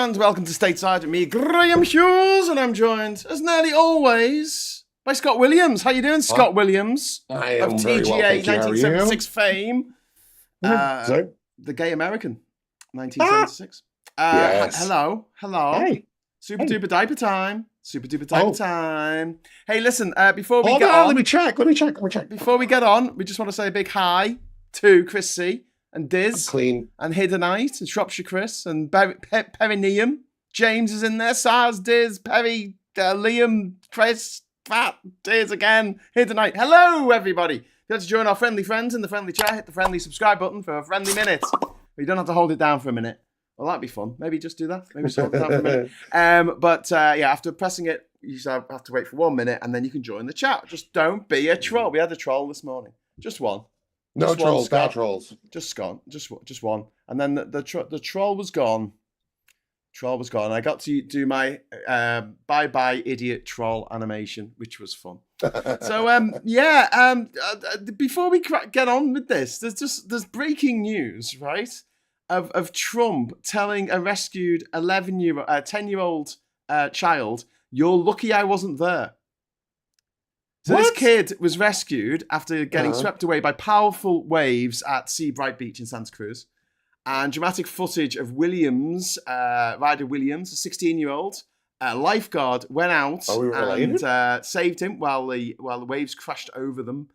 and welcome to Stateside with me, Graham Hughes, and I'm joined, as nearly always, by Scott Williams. How you doing, Scott Williams? I am of very TGA well, thank you. 1976 fame. Sorry? The Gay American, 1976. Yes. Hello. Hey. Super duper diaper time. Super duper diaper time. Hey, listen, before we Hold get on, on... let me check. Before we get on, we just want to say a big hi to Chris C. and Diz, Clean. and Hiddenite, and Shropshire Chris, and Perineum. James is in there. Sars, Diz, Perry, Liam, Chris, Fat, Diz again, Hiddenite. Hello, everybody. If you'd like to join our friendly friends in the friendly chat, hit the friendly subscribe button for a friendly minute. You don't have to hold it down for a minute. Well, that'd be fun. Maybe just do that. Maybe just hold it down for a minute. But after pressing it, you have to wait for 1 minute, and then you can join the chat. Just don't be a troll. We had a troll this morning. Just one. No trolls, bad trolls. Just one. And then the troll was gone. I got to do my bye-bye idiot troll animation, which was fun. So, before we get on with this, there's breaking news, right? Of Trump telling a rescued 10-year-old child, "You're lucky I wasn't there." So This kid was rescued after getting swept away by powerful waves at Seabright Beach in Santa Cruz. And dramatic footage of Ryder Williams, a 16-year-old lifeguard, went out and saved him while the waves crashed over them.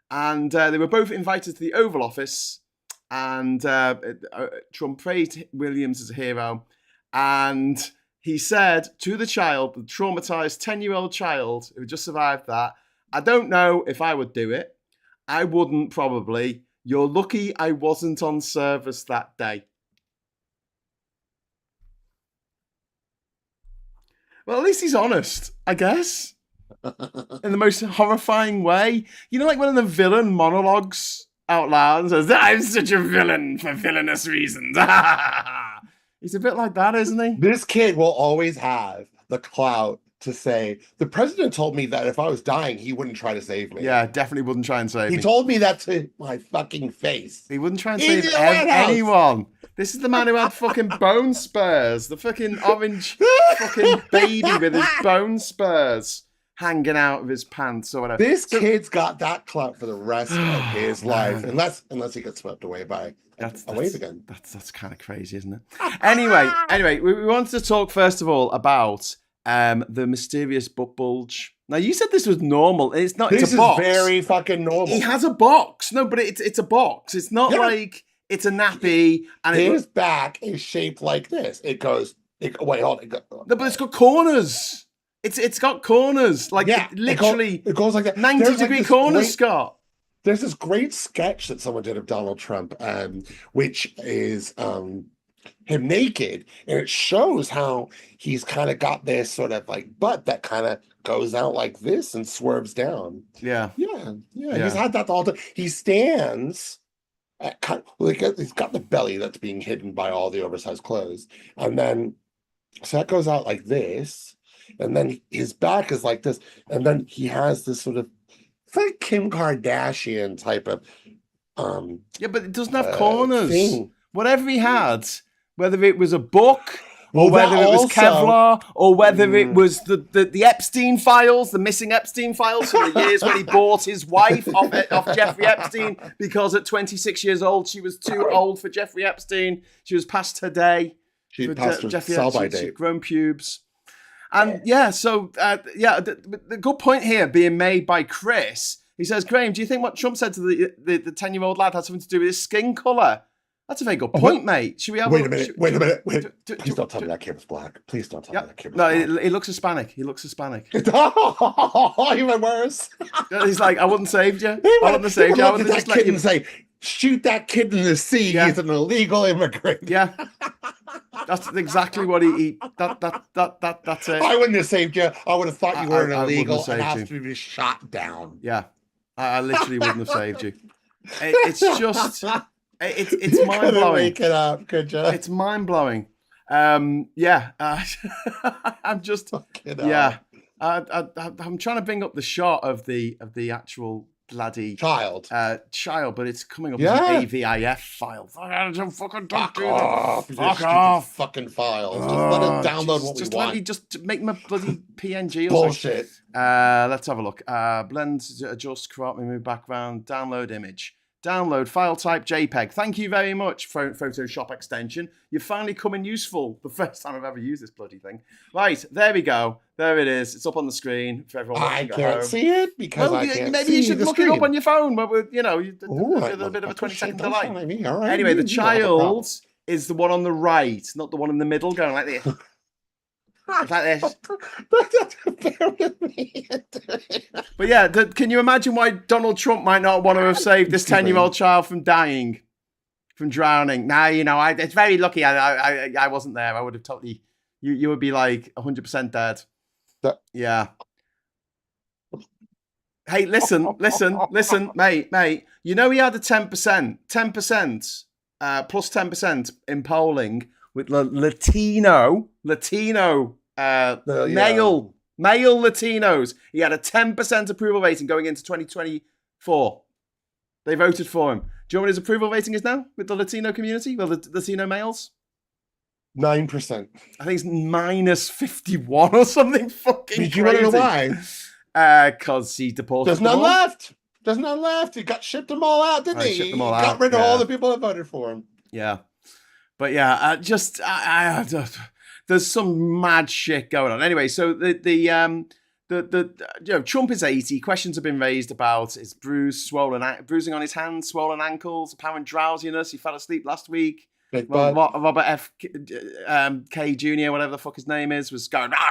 And they were both invited to the Oval Office. And Trump praised Williams as a hero. And he said to the child, the traumatized 10-year-old child who just survived that, "I don't know if I would do it. I wouldn't probably. You're lucky I wasn't on service that day." Well, at least he's honest, I guess. In the most horrifying way. You know, like when the villain monologues out loud and says, "I'm such a villain for villainous reasons." He's a bit like that, isn't he? This kid will always have the clout to say, "The president told me that if I was dying, he wouldn't try to save me." Yeah, definitely wouldn't try and save me. He told me that to my fucking face. He wouldn't try and save anyone. This is the man who had fucking bone spurs. The fucking orange fucking baby with his bone spurs hanging out of his pants or whatever. This kid's got that clout for the rest of his life, unless he gets swept away by a wave again. That's kind of crazy, isn't it? Anyway, we wanted to talk first of all about the mysterious butt bulge. Now, you said this was normal. It's not. It's a box. This is very fucking normal. He has a box. No, but it's a box. It's not like it's a nappy. And his back is shaped like this. It goes. Wait, hold on. No, but it's got corners. It's got corners. Like literally. It goes like that. 90-degree corners, Scott. There's this great sketch that someone did of Donald Trump, which is him naked, and it shows how he's kind of got this sort of like butt that kind of goes out like this and swerves down. Yeah. He's had that all the time. He stands at he's got the belly that's being hidden by all the oversized clothes, and then so that goes out like this, and then his back is like this, and then he has this sort of it's like Kim Kardashian type of but it doesn't have corners. Thing. Whatever he had. Whether it was a book, or whether it was Kevlar, or whether it was the Epstein files, the missing Epstein files from the years when he bought his wife off Jeffrey Epstein because at 26 years old, she was too old for Jeffrey Epstein. She was past her day. She passed her sell-by date. She'd grown pubes. And the good point here being made by Chris. He says, "Graham, do you think what Trump said to the 10-year-old lad had something to do with his skin colour?" That's a very good point, mate. Should we have Wait a minute. Please don't tell me that kid was black. Please don't tell me that kid was black. No, he looks Hispanic. Oh, even worse. He's like, "I wouldn't have saved you. I wouldn't have saved you. I wouldn't have just let you." And say, "Shoot that kid in the sea. He's an illegal immigrant." Yeah. That's exactly what he that's it. I wouldn't have saved you. I would have thought you were an illegal and asked you to be shot down. Yeah. I literally wouldn't have saved you. It's just... It's mind blowing. Make it up, could you? It's mind blowing. I'm just I'm trying to bring up the shot of the actual bloody child, but it's coming up Yeah. as an AVIF file. Fucking fuck off, Fuck off. fucking files. Just let us download what we just want. let me just make my bloody PNG or Bullshit. something. Let's have a look. Blend, adjust, crop, remove background, download image. Download file type JPEG. Thank you very much, Photoshop extension. You're finally coming useful. The first time I've ever used this bloody thing. Right, there we go. There it is. It's up on the screen for everyone I watching at can't home. see it because I can't maybe see you should the look screen. it up on your phone. But with, a Right, bit of a 20-second don't delay. follow me. All right, Anyway, the you don't have a problem. child is the one on the right, not the one in the middle, going like this. It's like this. Bear with me. But yeah, can you imagine why Donald Trump might not want to have saved this 10-year-old child from dying, from drowning? Now, it's very lucky I wasn't there. I would have totally, you would be like 100% dead. Yeah. Hey, listen, mate. You know he had a 10%, plus 10% in polling with Latino male Latinos. He had a 10% approval rating going into 2024. They voted for him. Do you know what his approval rating is now with the Latino community? Well, the Latino males? 9%. I think it's minus 51 or something fucking crazy. Do you want to know why? Because he deported There's none left. There's none left. He got shipped them all out, didn't he? Shipped them all he got out, rid of all the people that voted for him. Yeah. But yeah, there's some mad shit going on. Anyway, so the Trump is 80. Questions have been raised about his bruising on his hands, swollen ankles, apparent drowsiness. He fell asleep last week. Robert F. K. Jr., whatever the fuck his name is, was going. That's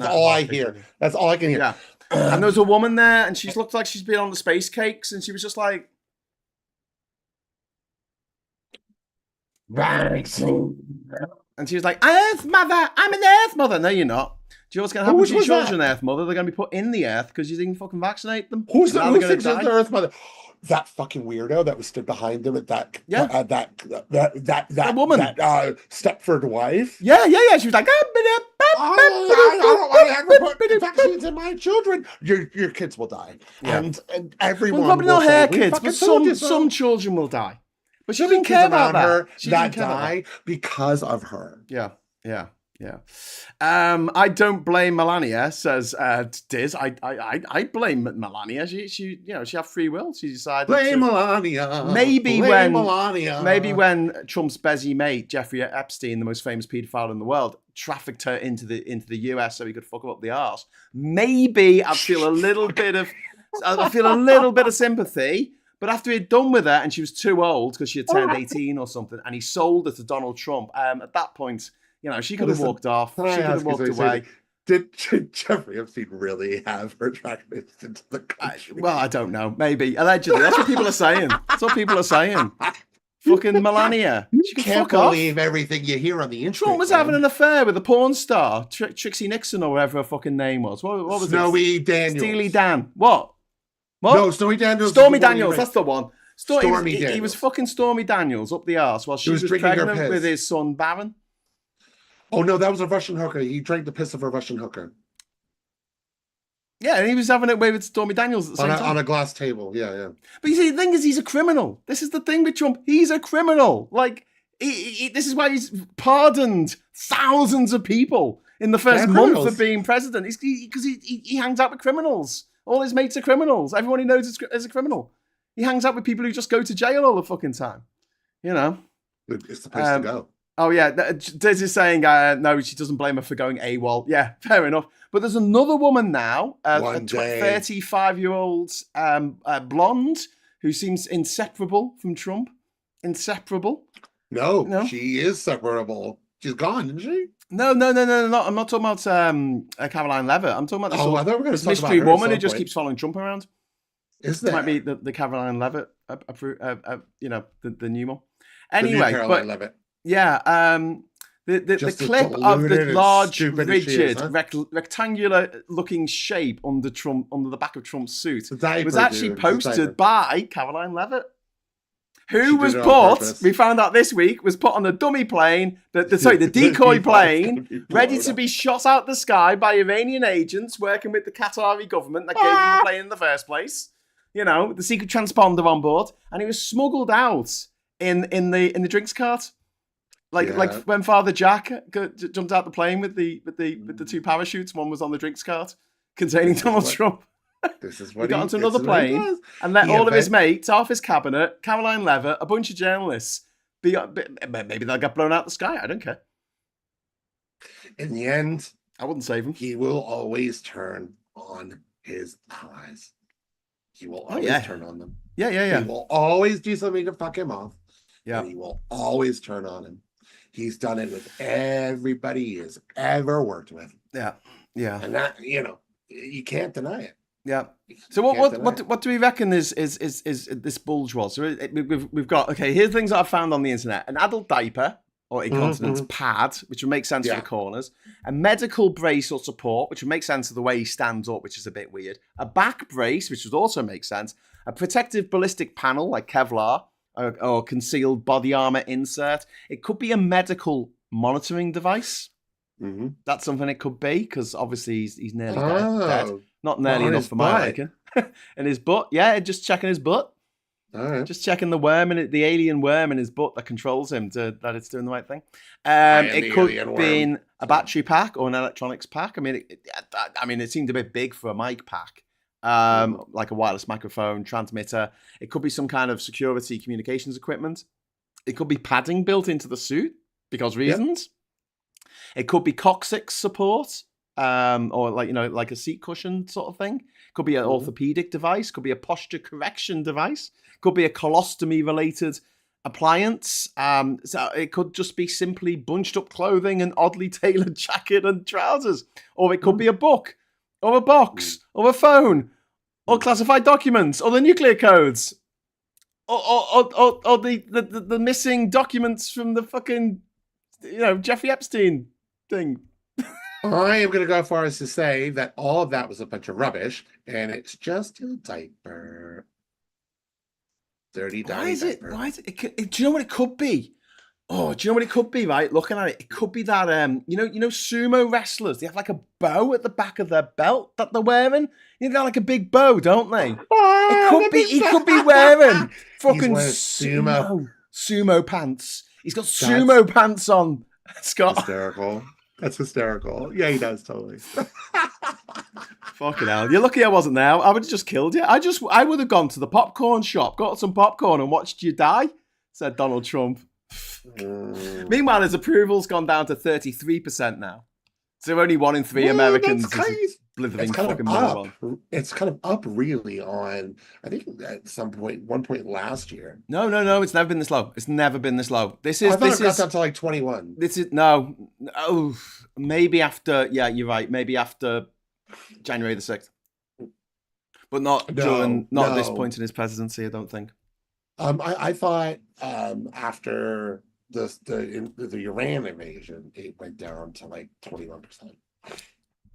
all I hear. That's all I can hear. Yeah. And there was a woman there, and she looked like she's been on the space cakes, and she was just like. And she was like, Earth Mother, I'm an Earth Mother. No, you're not. Do you know what's going to happen to your children, Earth Mother? They're going to be put in the Earth because you didn't fucking vaccinate them. Who thinks the Earth Mother? That fucking weirdo that was stood behind them at that woman, that Stepford wife. Yeah. She was like, I don't want to have to put vaccines in my children. Your kids will die, and everyone. Well, probably will not say, her kids, but some children will die. But she didn't care about her that die because of her. Yeah. I don't blame Melania, says Diz. I blame Melania. She had free will. She decided. Blame Melania. Maybe when Trump's busy mate Jeffrey Epstein, the most famous paedophile in the world, trafficked her into the US so he could fuck her up the arse. Maybe I'd feel a little bit of sympathy. But after he'd done with her and she was too old because she had turned 18 or something, and he sold her to Donald Trump, at that point, she could have walked off. She could have walked away. Did Jeffrey Epstein really have her attracted into the country? Well, I don't know. Maybe. Allegedly. That's what people are saying. Fucking Melania. You can't believe everything you hear on the internet. Trump was having an affair with a porn star, Trixie Nixon or whatever her fucking name was. What was Snowy Daniels. Steely Dan. What? No, Stormy Daniels. Stormy Daniels, that's the one. Stormy Daniels. He was fucking Stormy Daniels up the arse while she was pregnant with his son Baron. Oh no, that was a Russian hooker. He drank the piss of a Russian hooker. Yeah, and he was having it with Stormy Daniels at the same time. On a glass table, yeah. But you see, the thing is, he's a criminal. This is the thing with Trump. He's a criminal. Like, this is why he's pardoned thousands of people in the first month of being president. Because he hangs out with criminals. All his mates are criminals. Everyone he knows is a criminal. He hangs out with people who just go to jail all the fucking time. It's the place to go. Oh, yeah. Diz is saying, no, she doesn't blame her for going AWOL. Yeah, fair enough. But there's another woman now, a 35-year-old blonde who seems inseparable from Trump. Inseparable. No, she is separable. She's gone, isn't she? No. I'm not talking about Karoline Leavitt. I'm talking about this mystery woman who just keeps following Trump around. Is that? It might be the Karoline Leavitt, the new one. Anyway, Leavitt. Yeah, the clip of the large, rigid, rectangular-looking shape under the back of Trump's suit was actually posted by Karoline Leavitt. who was put, we found out this week, was put on a dummy plane, the decoy plane, ready to be shot out the sky by Iranian agents working with the Qatari government that gave them the plane in the first place. You know, the secret transponder on board, and he was smuggled out in the drinks cart. Like when Father Jack jumped out the plane with the two parachutes, one was on the drinks cart containing Donald Trump. This is what he got onto another plane and let all of his mates off his cabinet, Karoline Leavitt, a bunch of journalists. Maybe they'll get blown out the sky. I don't care. In the end, I wouldn't save him. He will always turn on his allies. He will always turn on them. Yeah. He will always do something to fuck him off. Yeah. And he will always turn on him. He's done it with everybody he has ever worked with. Yeah. And that, you can't deny it. Yeah. So what do we reckon is this bulge was? So we've got, okay, here's things that I've found on the internet. An adult diaper or incontinence pad, which would make sense for the corners. A medical brace or support, which would make sense of the way he stands up, which is a bit weird. A back brace, which would also make sense. A protective ballistic panel like Kevlar or concealed body armor insert. It could be a medical monitoring device. Mm-hmm. That's something it could be, because obviously he's nearly dead. Not nearly enough for my liking. And his butt, just checking his butt. All right. Just checking the worm in it, the alien worm in his butt that controls him that it's doing the right thing. It could be a battery pack or an electronics pack. I mean, it seemed a bit big for a mic pack, like a wireless microphone, transmitter. It could be some kind of security communications equipment. It could be padding built into the suit because reasons. It could be coccyx support, or like a seat cushion sort of thing. Could be an orthopedic device. Could be a posture correction device. Could be a colostomy related appliance. So it could just be simply bunched up clothing and oddly tailored jacket and trousers. Or it could be a book, or a box, or a phone, or classified documents, or the nuclear codes, or the missing documents from the fucking Jeffrey Epstein thing. I am going to go as far as to say that all of that was a bunch of rubbish, and it's just a diaper. Dirty diaper. Why is it? Do you know what it could be? Oh, do you know what it could be, right? Looking at it, it could be that, sumo wrestlers, they have like a bow at the back of their belt that they're wearing. They got like a big bow, don't they? He could be wearing fucking sumo pants. He's got sumo pants on, Scott. Hysterical. That's hysterical. Yeah, he does, totally. Fucking hell. You're lucky I wasn't there. I would have just killed you. I would have gone to the popcorn shop, got some popcorn and watched you die, said Donald Trump. Meanwhile, his approval's gone down to 33% now. So only 1 in 3 Americans is blithering fucking moron. It's kind of up really on, I think at one point last year. No, it's never been this low. It's never been this low. I thought it got down to like 21. This is maybe after, you're right, maybe after January the 6th. But not at this point in his presidency, I don't think. I thought after the Iran invasion, it went down to like 21%.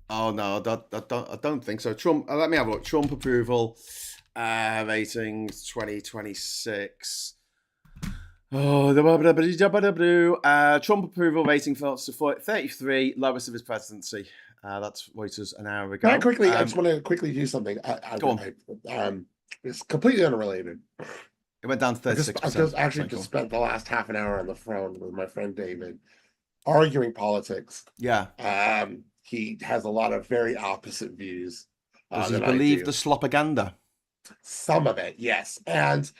Oh no, I don't think so. Trump. Let me have a look. Trump approval ratings 2026. Oh, Trump approval rating for 33, lowest of his presidency. That's Reuters an hour ago. I just want to quickly do something. Go on. It's completely unrelated. It went down to 36%. I just spent the last half an hour on the phone with my friend David, arguing politics. Yeah. He has a lot of very opposite views. Does he believe the slopaganda? Some of it, yes. And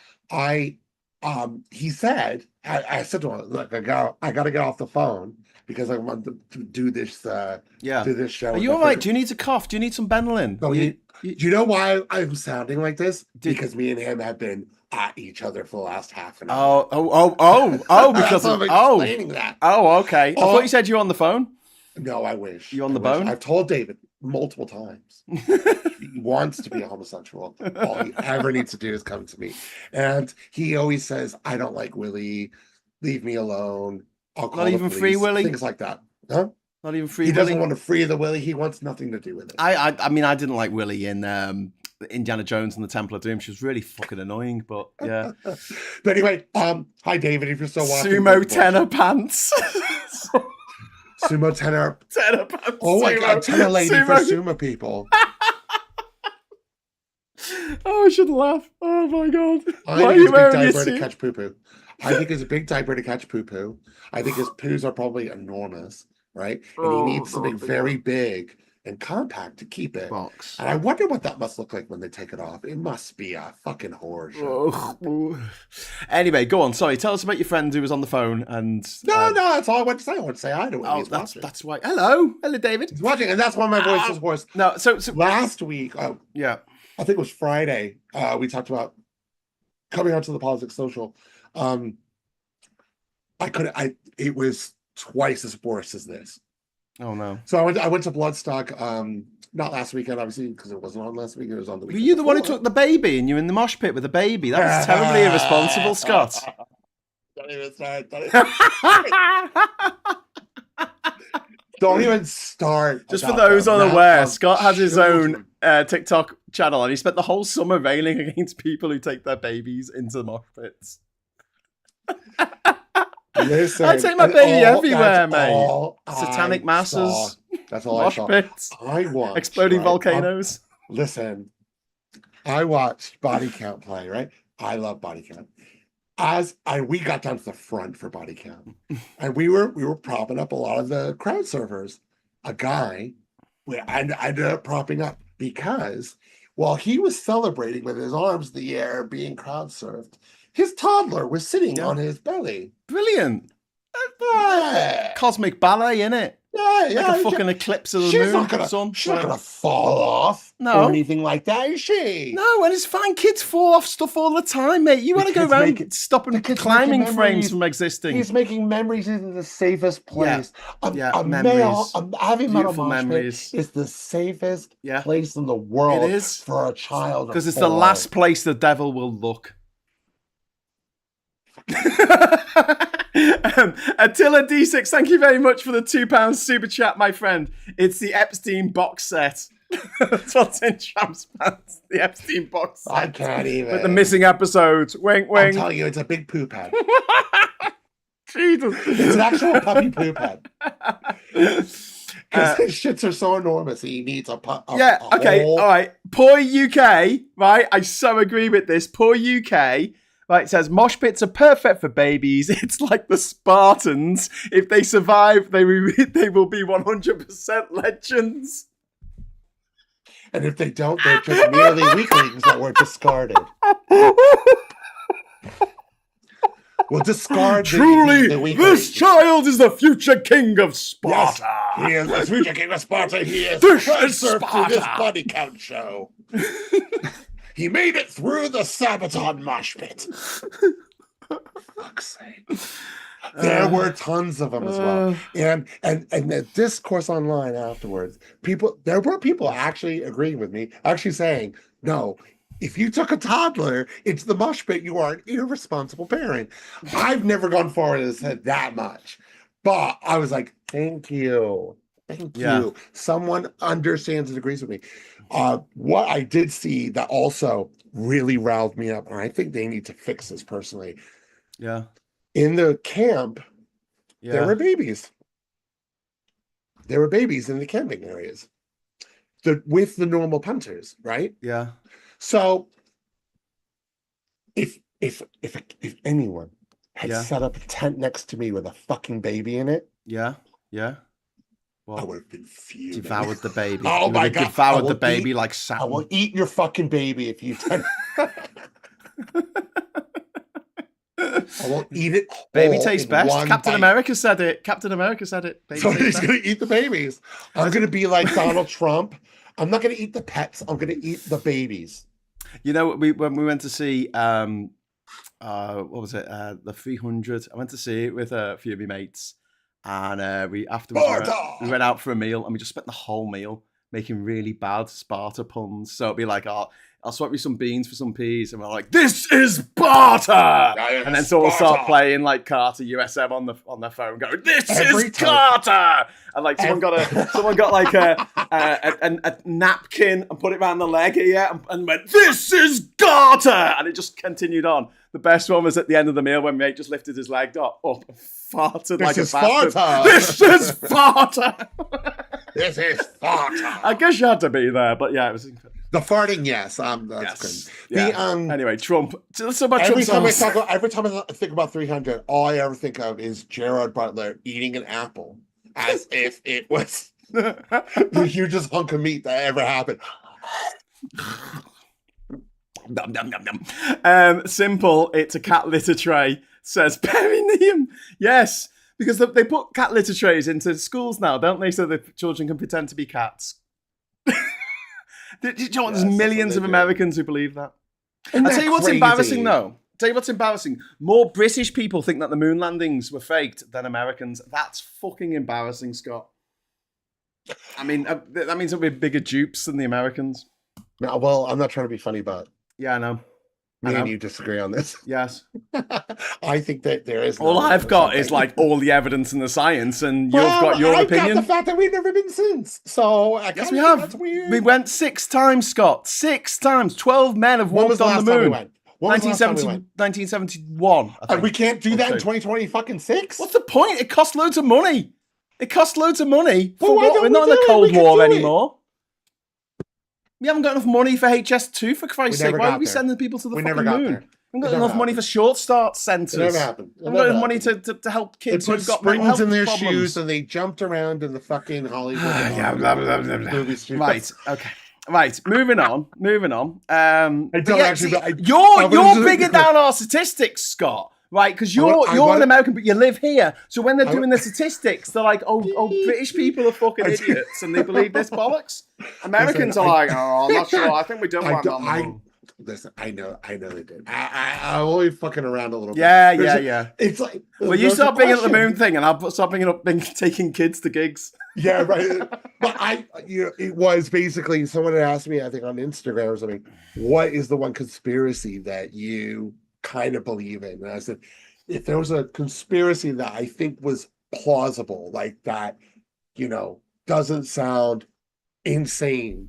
he said, I said to him, look, I got to get off the phone because I want to do this. Do this show. Are you all right? Do you need to cough? Do you need some Benylin? No, do you know why I'm sounding like this? Because me and him have been at each other for the last half an hour. Because I'm explaining that. Oh, okay. I thought you said you were on the phone. No, I wish. You on the bone? I've told David multiple times. He wants to be a homosexual. All he ever needs to do is come to me. And he always says, I don't like Willie. Leave me alone. I'll call the police. Free Willie? Things like that. Huh? Not even free He Willie? doesn't want to free the Willie. He wants nothing to do with it. I mean, I didn't like Willie in Indiana Jones and the Temple of Doom. She was really fucking annoying, but yeah. But anyway, hi David, if you're still watching. Sumo tenor pants. Sumo tenor. Tenor pants. Oh my god, tenor lady for sumo people. Oh, I should laugh. Oh my god. I think it's a big diaper to catch poo-poo. I think it's a big diaper to catch poo-poo. I think his poos are probably enormous, right? And he needs something very big and compact to keep it. Box. And I wonder what that must look like when they take it off. It must be a fucking horror show. Anyway, go on. Sorry, tell us about your friend who was on the phone and. No, that's all I want to say. I want to say hi to him. Oh, that's why. Hello, David. He's watching, and that's why my voice is hoarse. No, so last week, yeah, I think it was Friday. We talked about coming out to the Politics Social. It was twice as worse as this. Oh no! So I went to Bloodstock. Not last weekend, obviously, because it wasn't on last weekend. It was on the weekend. Were you the one who took the baby and you were in the mosh pit with the baby? That was terribly irresponsible, Scott. Don't even start. Don't even start. Just for those unaware, Scott has his own TikTok channel, and he spent the whole summer railing against people who take their babies into the mosh pits. Listen, I take my baby everywhere, mate. Satanic masses. That's all mosh I saw. Pits. I watched exploding volcanoes. Listen, I watched Body Count play. Right, I love Body Count. We got down to the front for Body Count, and we were propping up a lot of the crowd surfers. A guy, I ended up propping up because while he was celebrating with his arms in the air, being crowd surfed, his toddler was sitting on his belly. Brilliant. Cosmic ballet, innit? Yeah. Like a fucking eclipse of the moon. She's not gonna fall off or anything like that, is she? No, and it's fine. Kids fall off stuff all the time, mate. You want to go around stopping climbing frames from existing. He's making memories in the safest place. Memories. Having beautiful memories is the safest place in the world. It is for a child. Because it's the last place the devil will look. Attila D6, thank you very much for the £2 super chat, my friend. It's the Epstein box set. That's what's in Champ's pants. The Epstein box set. I can't even. With the missing episodes. Wink, wink. I'm telling you, it's a big poop head. Jesus. It's an actual puppy poop head. Because his shits are so enormous, he needs a okay, all right. Poor UK, right? I so agree with this. Poor UK. Right, it says, mosh pits are perfect for babies. It's like the Spartans. If they survive, they will be 100% legends. And if they don't, they're just merely weaklings that were discarded. We'll discard Truly, the weaklings. This child is the future king of Sparta. Yes, he is the future king of Sparta. He is Sparta. This Body Count show. He made it through the Sabaton mosh pit. For fuck's sake. There were tons of them as well. And the discourse online afterwards, there were people actually agreeing with me, actually saying, no, if you took a toddler into the mosh pit, you are an irresponsible parent. I've never gone forward and said that much. But I was like, thank you. Thank you. Someone understands and agrees with me. What I did see that also really riled me up, and I think they need to fix this personally. Yeah. In the camp, there were babies. There were babies in the camping areas. With the normal punters, right? Yeah. So if anyone had set up a tent next to me with a fucking baby in it. Yeah. Well, I would have been fuming. Devoured the baby. Oh my God. Devoured the baby like Satan. I will eat your fucking baby if you I won't eat it. Baby tastes best. Captain America said it. Baby so he's going to eat the babies. I'm going to be like Donald Trump. I'm not going to eat the pets. I'm going to eat the babies. You know, when we went to see, what was it? The 300. I went to see it with a few of my mates. And we went out for a meal, and we just spent the whole meal making really bad Sparta puns. So it'd be like, I'll swap you some beans for some peas. And we're like, this is barter. And then someone will start playing like Carter USM on their phone, going, this is Carter. And like someone got like a napkin and put it around the leg here and went, this is Carter. And it just continued on. The best one was at the end of the meal when mate just lifted his leg up and farted like a bastard. This is farter. This is farter. I guess you had to be there, but yeah, it was incredible. The farting, yes, that's good. Yeah. Anyway, Trump. So about every time I think about 300, all I ever think of is Gerard Butler eating an apple as if it was the hugest hunk of meat that ever happened. Dum, dum, dum, dum. Simple. It's a cat litter tray. Says perineum. Yes, because they put cat litter trays into schools now, don't they? So the children can pretend to be cats. Do you know what? There's millions of Americans who believe that. I'll tell you what's embarrassing, though. More British people think that the moon landings were faked than Americans. That's fucking embarrassing, Scott. I mean, that means that we're bigger dupes than the Americans. No, well, I'm not trying to be funny, but yeah, I know. Me and you disagree on this. Yes. I think that there is. All I've got is like all the evidence and the science, and you've got your opinion. Got the fact that we've never been since. So yes, we have. That's weird. We went 6 times, Scott. 6 times. 12 men have walked on the moon. 1971. And we can't do that in 2020 fucking 6? What's the point? It costs loads of money. For what? We're not in the Cold War anymore. We haven't got enough money for HS2, for Christ's sake. Why are we sending people to the fucking moon? We haven't got enough money for short start centres. It never happened. We haven't got enough money to help kids who've got mental health problems. They put springs in their shoes and they jumped around in the fucking Hollywood movies. Right, okay. Right, moving on. You're bringing down our statistics, Scott. Right, because you're an American, but you live here. So when they're doing the statistics, they're like, oh, British people are fucking idiots, and they believe this bollocks. Americans are like, oh, I'm not sure. I think we don't want them. Listen, I know they did. I'm only fucking around a little bit. Yeah. It's like, well, you start bringing up the moon thing, and I'll start bringing up taking kids to gigs. Yeah, right. But it was basically someone had asked me, I think on Instagram or something, what is the one conspiracy that you kind of believe in? And I said, if there was a conspiracy that I think was plausible, like that, doesn't sound insane.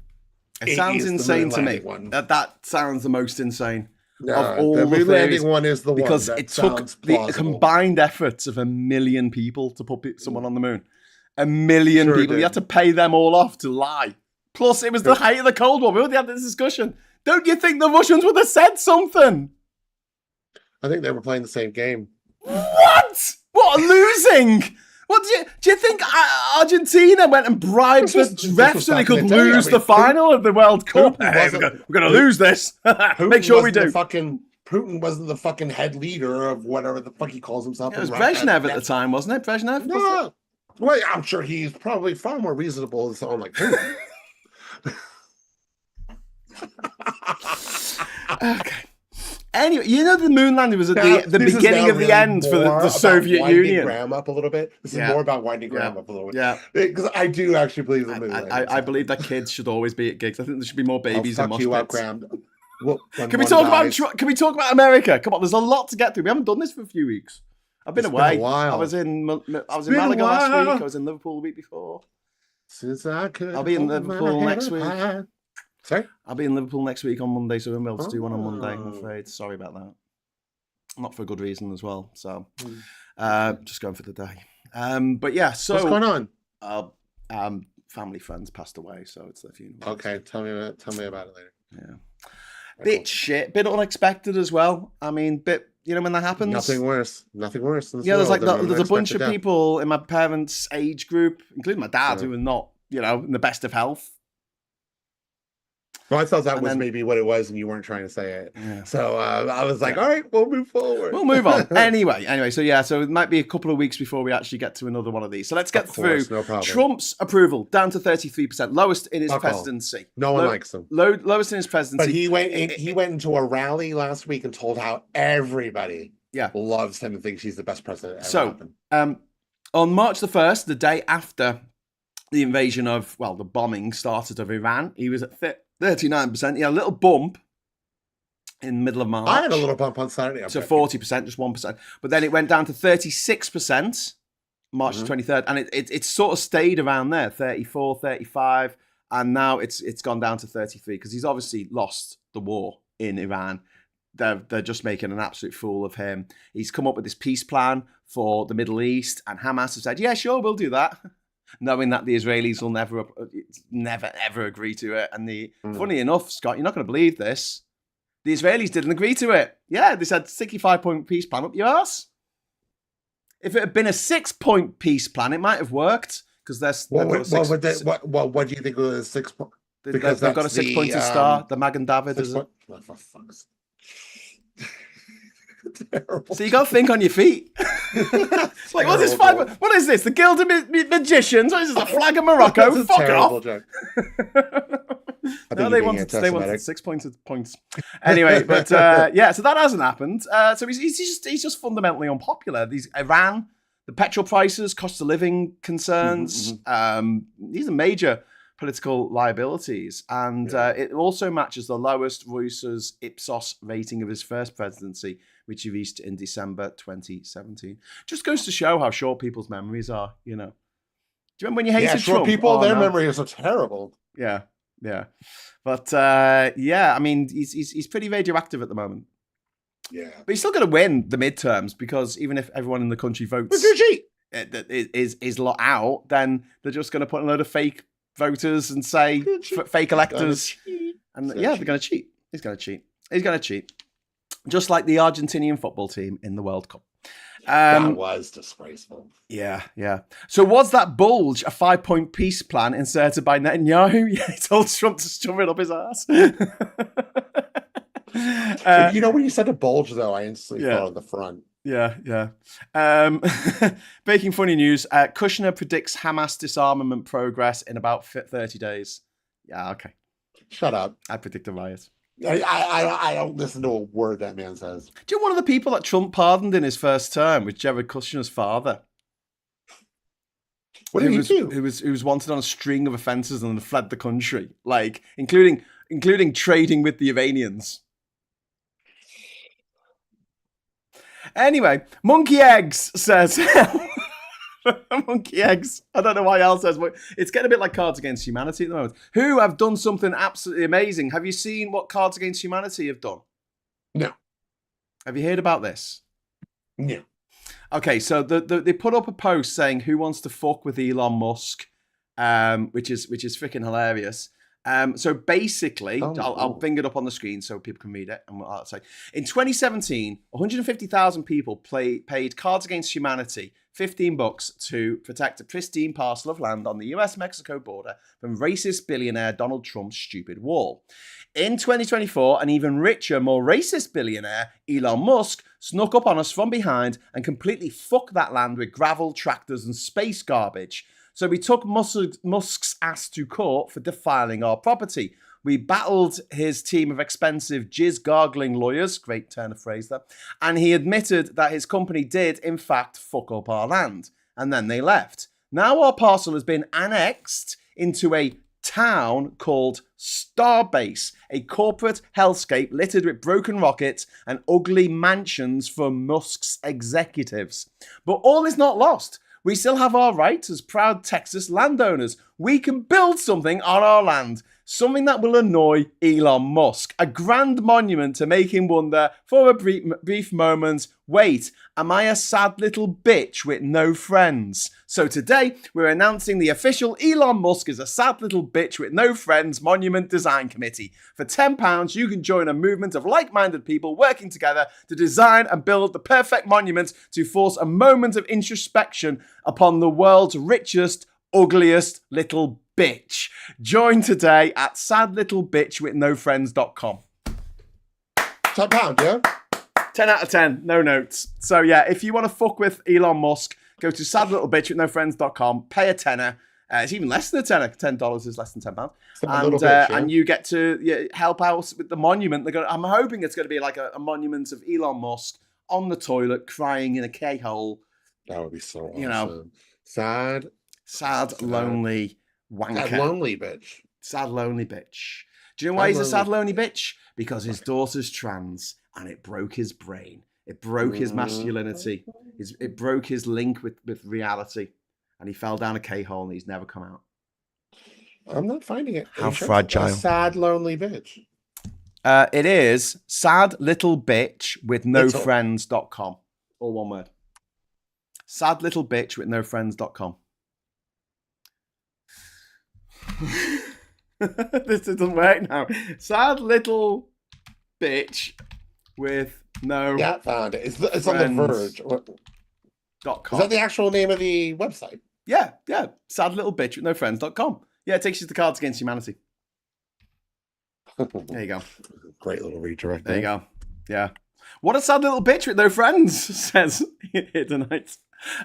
It sounds insane to me. That sounds the most insane of all the moon landing one is the one because it took the combined efforts of 1 million people to put someone on the moon. 1 million people. You had to pay them all off to lie. Plus, it was the height of the Cold War. We already had this discussion. Don't you think the Russians would have said something? I think they were playing the same game. What? What, losing? What do you think Argentina went and bribed the refs so they could lose the final of the World Cup? Hey, we're going to lose this. Make sure we do. Putin wasn't the fucking head leader of whatever the fuck he calls himself. It was Brezhnev at the time, wasn't it? Brezhnev? No. Well, I'm sure he's probably far more reasonable than someone like Putin. Okay. Anyway, the moon landing was at the beginning of the end for the Soviet Union. Graham up a little bit. This is more about winding Graham up a little bit. Yeah, because I do actually believe the moon landing. I believe that kids should always be at gigs. I think there should be more babies in mosh pits. Graham. Can we talk about America? Come on, there's a lot to get through. We haven't done this for a few weeks. I've been away. Been a while. I was in Malaga last week. I was in Liverpool the week before. I'll be in Liverpool next week. Sorry? I'll be in Liverpool next week on Monday, so we won't be able to do one on Monday, I'm afraid. Sorry about that. Not for a good reason as well. So, just going for the day. But yeah, so... What's going on? Family friends passed away, so it's their funeral. Okay, tell me about it later. Yeah. Bit shit, bit unexpected as well. I mean, when that happens... Nothing worse. There's a bunch of people in my parents' age group, including my dad, who are not, in the best of health. Well, I thought that was maybe what it was, and you weren't trying to say it. Yeah. So I was like, all right, we'll move forward. We'll move on. Anyway, so it might be a couple of weeks before we actually get to another one of these. So let's get through. No problem. Trump's approval down to 33%, lowest in his presidency. No one likes him. Lowest in his presidency. But he went into a rally last week and told how everybody loves him and thinks he's the best president ever happened. On March the 1st, the day after the invasion the bombing started of Iran, he was at 39%. Yeah, a little bump in the middle of March. I had a little bump on Saturday. To 40%, just 1%. But then it went down to 36%, March 23rd. And it sort of stayed around there, 34, 35. And now it's gone down to 33 because he's obviously lost the war in Iran. They're just making an absolute fool of him. He's come up with this peace plan for the Middle East. And Hamas have said, yeah, sure, we'll do that. Knowing that the Israelis will never, ever agree to it. And funny enough, Scott, you're not going to believe this. The Israelis didn't agree to it. Yeah, they said 65-point peace plan up your ass. If it had been a 6-point peace plan, it might have worked because what do you think was a 6 point? Because they've got a 6-pointed star. The Magen David is it? Oh, for fuck's terrible. So you got to think on your feet. Like, what's this? What is this? The Gilded Magicians? What is this? The flag of Morocco? Fuck off. Joke. No, they wanted 6-pointed points. Anyway, but so that hasn't happened. So he's just fundamentally unpopular. Iran, the petrol prices, cost of living concerns. These are major political liabilities, and it also matches the lowest Reuters Ipsos rating of his first presidency, which he reached in December 2017. Just goes to show how short people's memories are. You know, do you remember when you hated Trump? People, their memories are terrible. Yeah. But I mean, he's pretty radioactive at the moment. Yeah. But he's still going to win the midterms because even if everyone in the country votes is out, then they're just going to put a load of fake voters and say fake electors. And they're going to cheat. He's going to cheat. Just like the Argentinian football team in the World Cup. That was disgraceful. Yeah. So was that bulge a 5-point peace plan inserted by Netanyahu? Yeah, he told Trump to shove it up his ass. When you said a bulge, though, I instantly thought of the front. Yeah. Breaking funny news. Kushner predicts Hamas disarmament progress in about 30 days. Yeah, okay. Shut up. I predict a riot. I don't listen to a word that man says. Do you know one of the people that Trump pardoned in his first term was Jared Kushner's father? What did he do? Who was wanted on a string of offences and fled the country, like including trading with the Iranians. Anyway, Monkey Eggs says... Monkey Eggs. I don't know why Al says, but it's getting a bit like Cards Against Humanity at the moment. Who have done something absolutely amazing. Have you seen what Cards Against Humanity have done? No. Have you heard about this? No. Okay, so they put up a post saying who wants to fuck with Elon Musk, which is freaking hilarious. So basically, I'll bring it up on the screen so people can read it. And I'll say, in 2017, 150,000 people paid Cards Against Humanity $15 to protect a pristine parcel of land on the US-Mexico border from racist billionaire Donald Trump's stupid wall. In 2024, an even richer, more racist billionaire, Elon Musk, snuck up on us from behind and completely fucked that land with gravel, tractors, and space garbage. So we took Musk's ass to court for defiling our property. We battled his team of expensive jizz-gargling lawyers, great turn of phrase there, and he admitted that his company did, in fact, fuck up our land. And then they left. Now our parcel has been annexed into a town called Starbase, a corporate hellscape littered with broken rockets and ugly mansions for Musk's executives. But all is not lost. We still have our rights as proud Texas landowners. We can build something on our land, something that will annoy Elon Musk, a grand monument to make him wonder for a brief moment, wait, am I a sad little bitch with no friends? So today, we're announcing the official Elon Musk is a sad little bitch with no friends monument design committee. For £10, you can join a movement of like-minded people working together to design and build the perfect monument to force a moment of introspection upon the world's richest, ugliest little bitch. Join today at sadlittlebitchwithnofriends.com. £10, yeah? 10 out of 10, no notes. So yeah, if you want to fuck with Elon Musk, go to sadlittlebitchwithnofriends.com, pay a tenner. It's even less than a tenner. $10 is less than £10. And you get to help out with the monument. I'm hoping it's going to be like a monument of Elon Musk on the toilet, crying in a K-hole. That would be so awesome. You know, sad, lonely wanker. Sad, lonely bitch. Sad, lonely bitch. Do you know why he's a sad, lonely bitch? Because his daughter's trans, and it broke his brain. It broke his masculinity. It broke his link with reality. And he fell down a K-hole, and he's never come out. I'm not finding it. How fragile. A sad, lonely bitch. It is sad little bitch with no friends.com. All one word. Sad little bitch with no friends.com. This doesn't work now. Sad little bitch with no. Yeah, found it. It's on the Verge. .com. Is that the actual name of the website? Yeah. Sad little bitch with no friends.com. Yeah, it takes you to Cards Against Humanity. There you go. Great little redirect. There you go. Yeah. What a sad little bitch with no friends, says here tonight.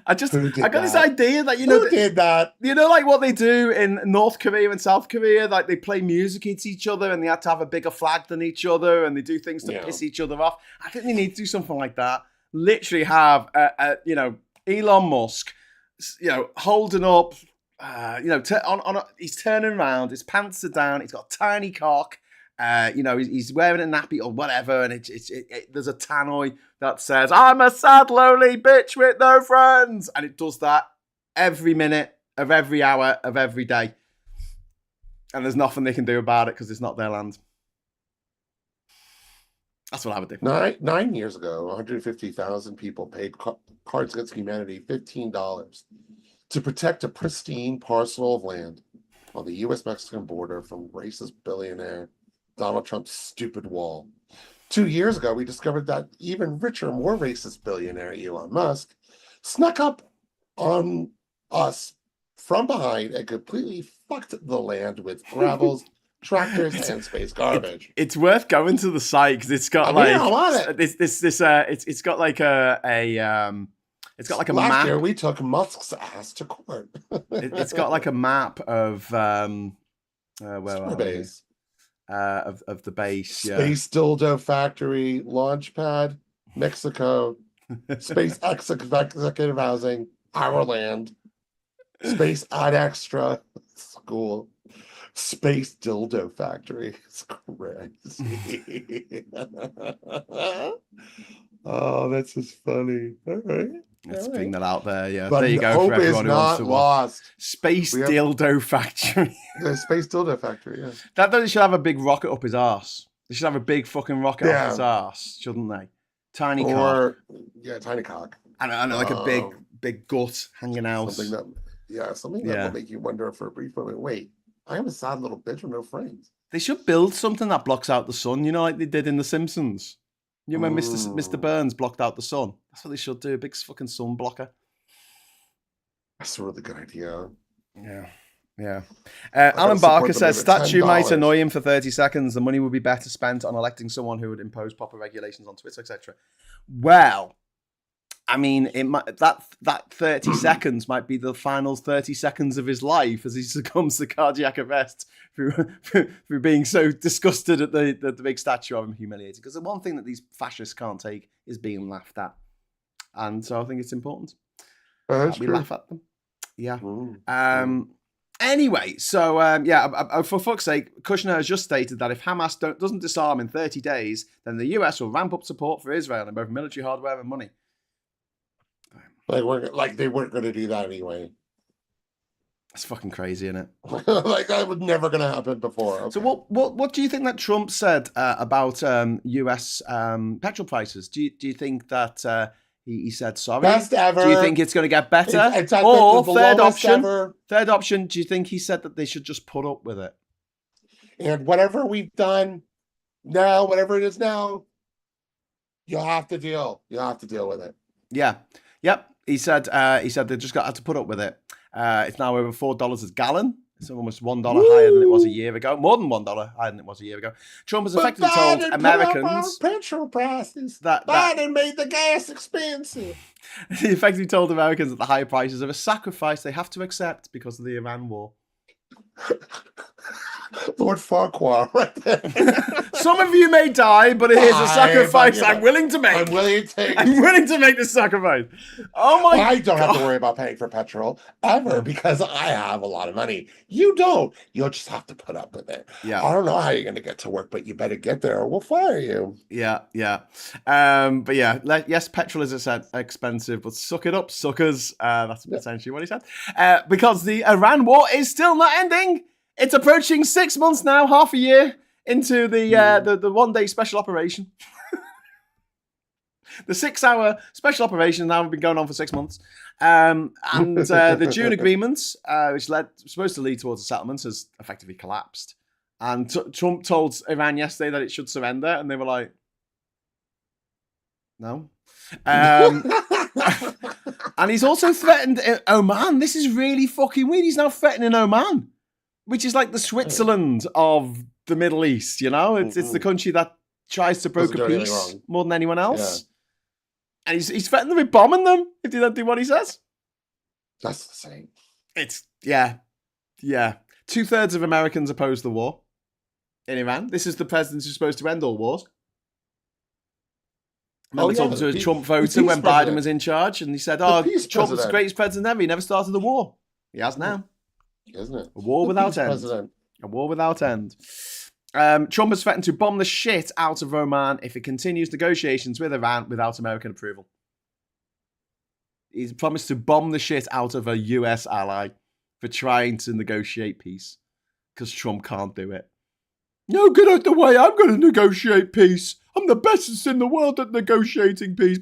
I got this idea that, who did that? You know, like what they do in North Korea and South Korea, like they play music at each other and they have to have a bigger flag than each other and they do things to piss each other off. I think they need to do something like that. Literally have, Elon Musk, holding up, he's turning around, his pants are down, he's got a tiny cock. He's wearing a nappy or whatever, and there's a tannoy that says, "I'm a sad, lonely bitch with no friends," and it does that every minute of every hour of every day, and there's nothing they can do about it because it's not their land. That's what I would do. 9 years ago, 150,000 people paid Cards Against Humanity $15 to protect a pristine parcel of land on the U.S.-Mexican border from racist billionaire Donald Trump's stupid wall. 2 years ago, we discovered that even richer, more racist billionaire Elon Musk snuck up on us from behind and completely fucked the land with gravels, tractors, and space garbage. It's worth going to the site because it's got it's got like it's got like a map. Last year we took Musk's ass to court. It's got like a map of base. Of the base, Space Dildo Factory, Launchpad, Mexico, Space Executive Housing, Our Land, Space Ad Extra School, Space Dildo Factory. It's crazy. Oh, that's just funny. All right. Let's bring that out there. Yeah, but there you go. Hope for everyone is who wants not to lost. Space Dildo Factory. The Space Dildo Factory. Yeah. That should have a big rocket up his arse. They should have a big fucking rocket up his arse, shouldn't they? Tiny cock. Yeah, tiny cock. And like a big gut hanging out. Something that will make you wonder for a brief moment. Wait, I am a sad little bitch with no friends. They should build something that blocks out the sun. You know, like they did in The Simpsons. You know when Mr. Burns blocked out the sun? That's what they should do. A big fucking sun blocker. That's a really good idea. Yeah. Alan Barker says statue might annoy him for 30 seconds. The money would be better spent on electing someone who would impose proper regulations on Twitter, etc. Well, I mean, that 30 seconds might be the final 30 seconds of his life as he succumbs to cardiac arrest through being so disgusted at the big statue of him humiliated. Because the one thing that these fascists can't take is being laughed at. And so I think it's important that we laugh at them. Yeah. Anyway, so for fuck's sake, Kushner has just stated that if Hamas doesn't disarm in 30 days, then the US will ramp up support for Israel in both military hardware and money. Like they weren't going to do that anyway. That's fucking crazy, isn't it? Like that was never going to happen before. Okay. So what do you think that Trump said about US petrol prices? Do you think that he said sorry? Best ever. Do you think it's going to get better? It's or the third option? Ever. Third option. Do you think he said that they should just put up with it? And whatever we've done now, whatever it is now, you'll have to deal. You'll have to deal with it. Yeah. Yep. He said they just had to put up with it. It's now over $4 a gallon. It's almost $1 higher than it was a year ago. More than $1 higher than it was a year ago. Trump has effectively told Americans petrol prices. that Biden made the gas expensive. He effectively told Americans that the higher prices are a sacrifice they have to accept because of the Iran war. Lord Farquhar right there. Some of you may die, but it is a sacrifice I'm willing to make. I'm willing to make the sacrifice. Oh my I don't God. have to worry about paying for petrol ever because I have a lot of money. You don't. You'll just have to put up with it. Yeah. I don't know how you're going to get to work, but you better get there or we'll fire you. Yeah. But yeah, yes, petrol is expensive, but suck it up, suckers. That's essentially what he said. Because the Iran war is still not ending. It's approaching 6 months now, half a year into the one-day special operation. The 6-hour special operation now have been going on for 6 months. And the June agreement, which was supposed to lead towards a settlement, has effectively collapsed. And Trump told Iran yesterday that it should surrender, and they were like, no. And he's also threatened Oman. This is really fucking weird. He's now threatening Oman, which is like the Switzerland of the Middle East, you know? It's the country that tries to broker peace more than anyone else. Yeah. And he's threatening with bombing them if they don't do what he says. That's insane. It's, yeah. 2/3 of Americans oppose the war in Iran. This is the president who's supposed to end all wars. Remember talking to a Trump voter when Biden was in charge, and he said, Trump was the greatest president ever. He never started the war. He has now. Isn't it? A war without end. President. A war without end. Trump has threatened to bomb the shit out of Oman if it continues negotiations with Iran without American approval. He's promised to bomb the shit out of a US ally for trying to negotiate peace because Trump can't do it. No, get out the way. I'm going to negotiate peace. I'm the bestest in the world at negotiating peace.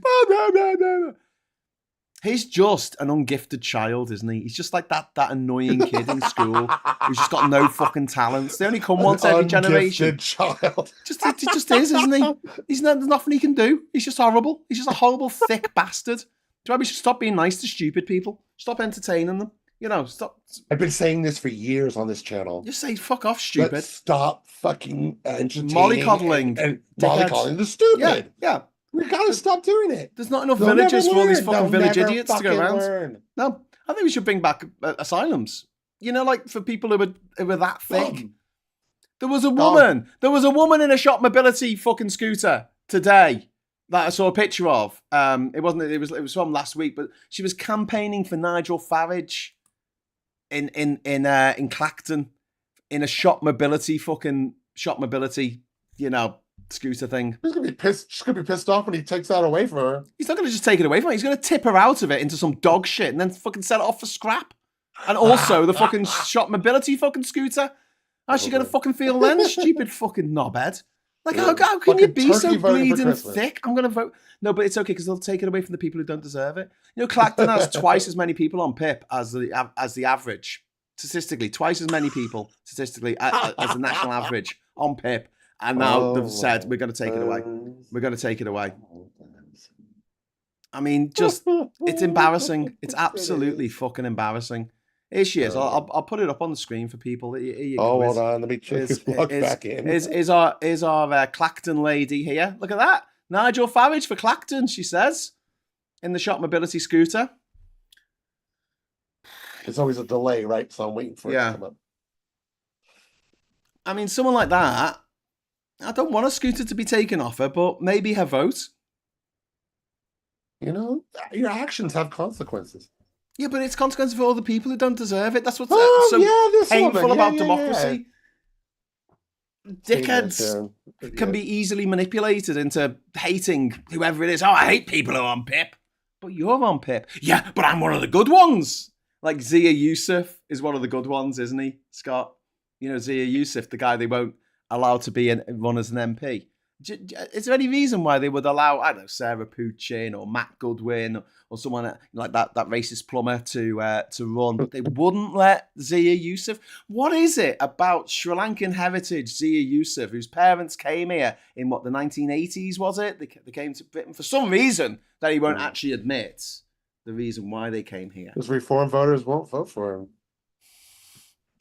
He's just an ungifted child, isn't he? He's just like that annoying kid in school who's just got no fucking talents. They only come once every generation. Child. It just is, isn't he? There's nothing he can do. He's just horrible. He's just a horrible, thick bastard. Do you know we should stop being nice to stupid people? Stop entertaining them. You know, stop. I've been saying this for years on this channel. Just say fuck off, stupid. Let's stop fucking entertaining mollycoddling and mollycoddling the stupid. Yeah. We gotta stop doing it. There's not enough villagers for all these fucking village idiots to go around. No, I think we should bring back asylums. You know, like for people who were that thick. There was a woman. There was a woman in a shop mobility fucking scooter today that I saw a picture of. It was from last week, but she was campaigning for Nigel Farage in Clacton in a shop mobility, you know, scooter thing. She's gonna be pissed. She's gonna be pissed off when he takes that away from her. He's not gonna just take it away from her. He's gonna tip her out of it into some dog shit and then fucking sell it off for scrap. And also the fucking shop mobility fucking scooter. How's she gonna fucking feel then? Stupid fucking knobhead. Like, how can you be so bleeding thick? I'm gonna vote. No, but it's okay because they'll take it away from the people who don't deserve it. You know, Clacton has twice as many people on PIP as the average. Statistically, twice as many people statistically as the national average on PIP. And now they've said, we're going to take it away. We're going to take it away. I mean, just, it's embarrassing. It's absolutely fucking embarrassing. Here she is. I'll put it up on the screen for people. Hold on. Let me just log back in. Is our Clacton lady here. Look at that. Nigel Farage for Clacton, she says, in the shop mobility scooter. It's always a delay, right? So I'm waiting for it to come up. I mean, someone like that, I don't want a scooter to be taken off her, but maybe her vote. You know, your actions have consequences. Yeah, but it's consequences for other people who don't deserve it. That's what's so painful about democracy. Dickheads can be easily manipulated into hating whoever it is. Oh, I hate people who are on PIP. But you're on PIP. Yeah, but I'm one of the good ones. Like Zia Yusuf is one of the good ones, isn't he, Scott? You know, Zia Yusuf, the guy they won't allow to run as an MP. Is there any reason why they would allow, I don't know, Sarah Puchin or Matt Goodwin or someone like that racist plumber to run? But they wouldn't let Zia Yusuf. What is it about Sri Lankan heritage, Zia Yusuf, whose parents came here in, the 1980s, was it? They came to Britain for some reason that he won't actually admit the reason why they came here. Because reform voters won't vote for him.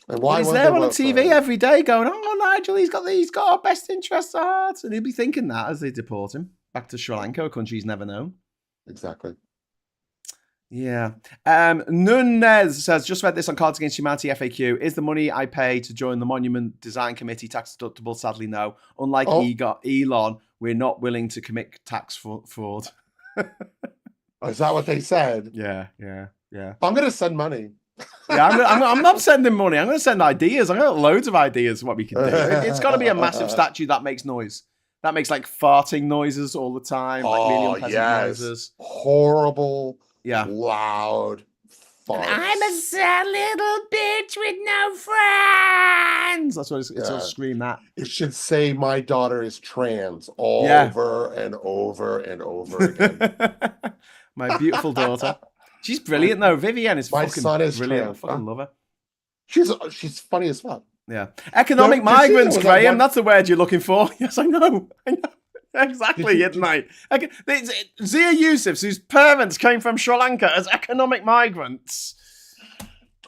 And why he's there on the TV every day going, oh, Nigel, he's got our best interests at heart. And he'll be thinking that as they deport him back to Sri Lanka, a country he's never known. Exactly. Yeah. Nunez says, just read this on Cards Against Humanity FAQ. Is the money I pay to join the Monument Design Committee tax deductible? Sadly, no. Unlike Oh, Elon, we're not willing to commit tax fraud. is that what they said? Yeah. I'm gonna send money. Yeah, I'm not sending money. I'm going to send ideas. I've got loads of ideas what we can do. It's got to be a massive statue that makes noise. That makes like farting noises all the time, like really unpleasant noises. Horrible, Yeah. loud farts. I'm a sad little bitch with no friends. That's what it's all scream that. It should say my daughter is trans over and over and over again. My beautiful daughter. She's brilliant though. Vivienne is my fucking son is brilliant. trans. I fucking love her. She's funny as fuck. Yeah. Economic migrants, Graham. That's the word you're looking for. Yes, I know. Exactly, isn't I? Zia Yusufs, whose parents came from Sri Lanka as economic migrants.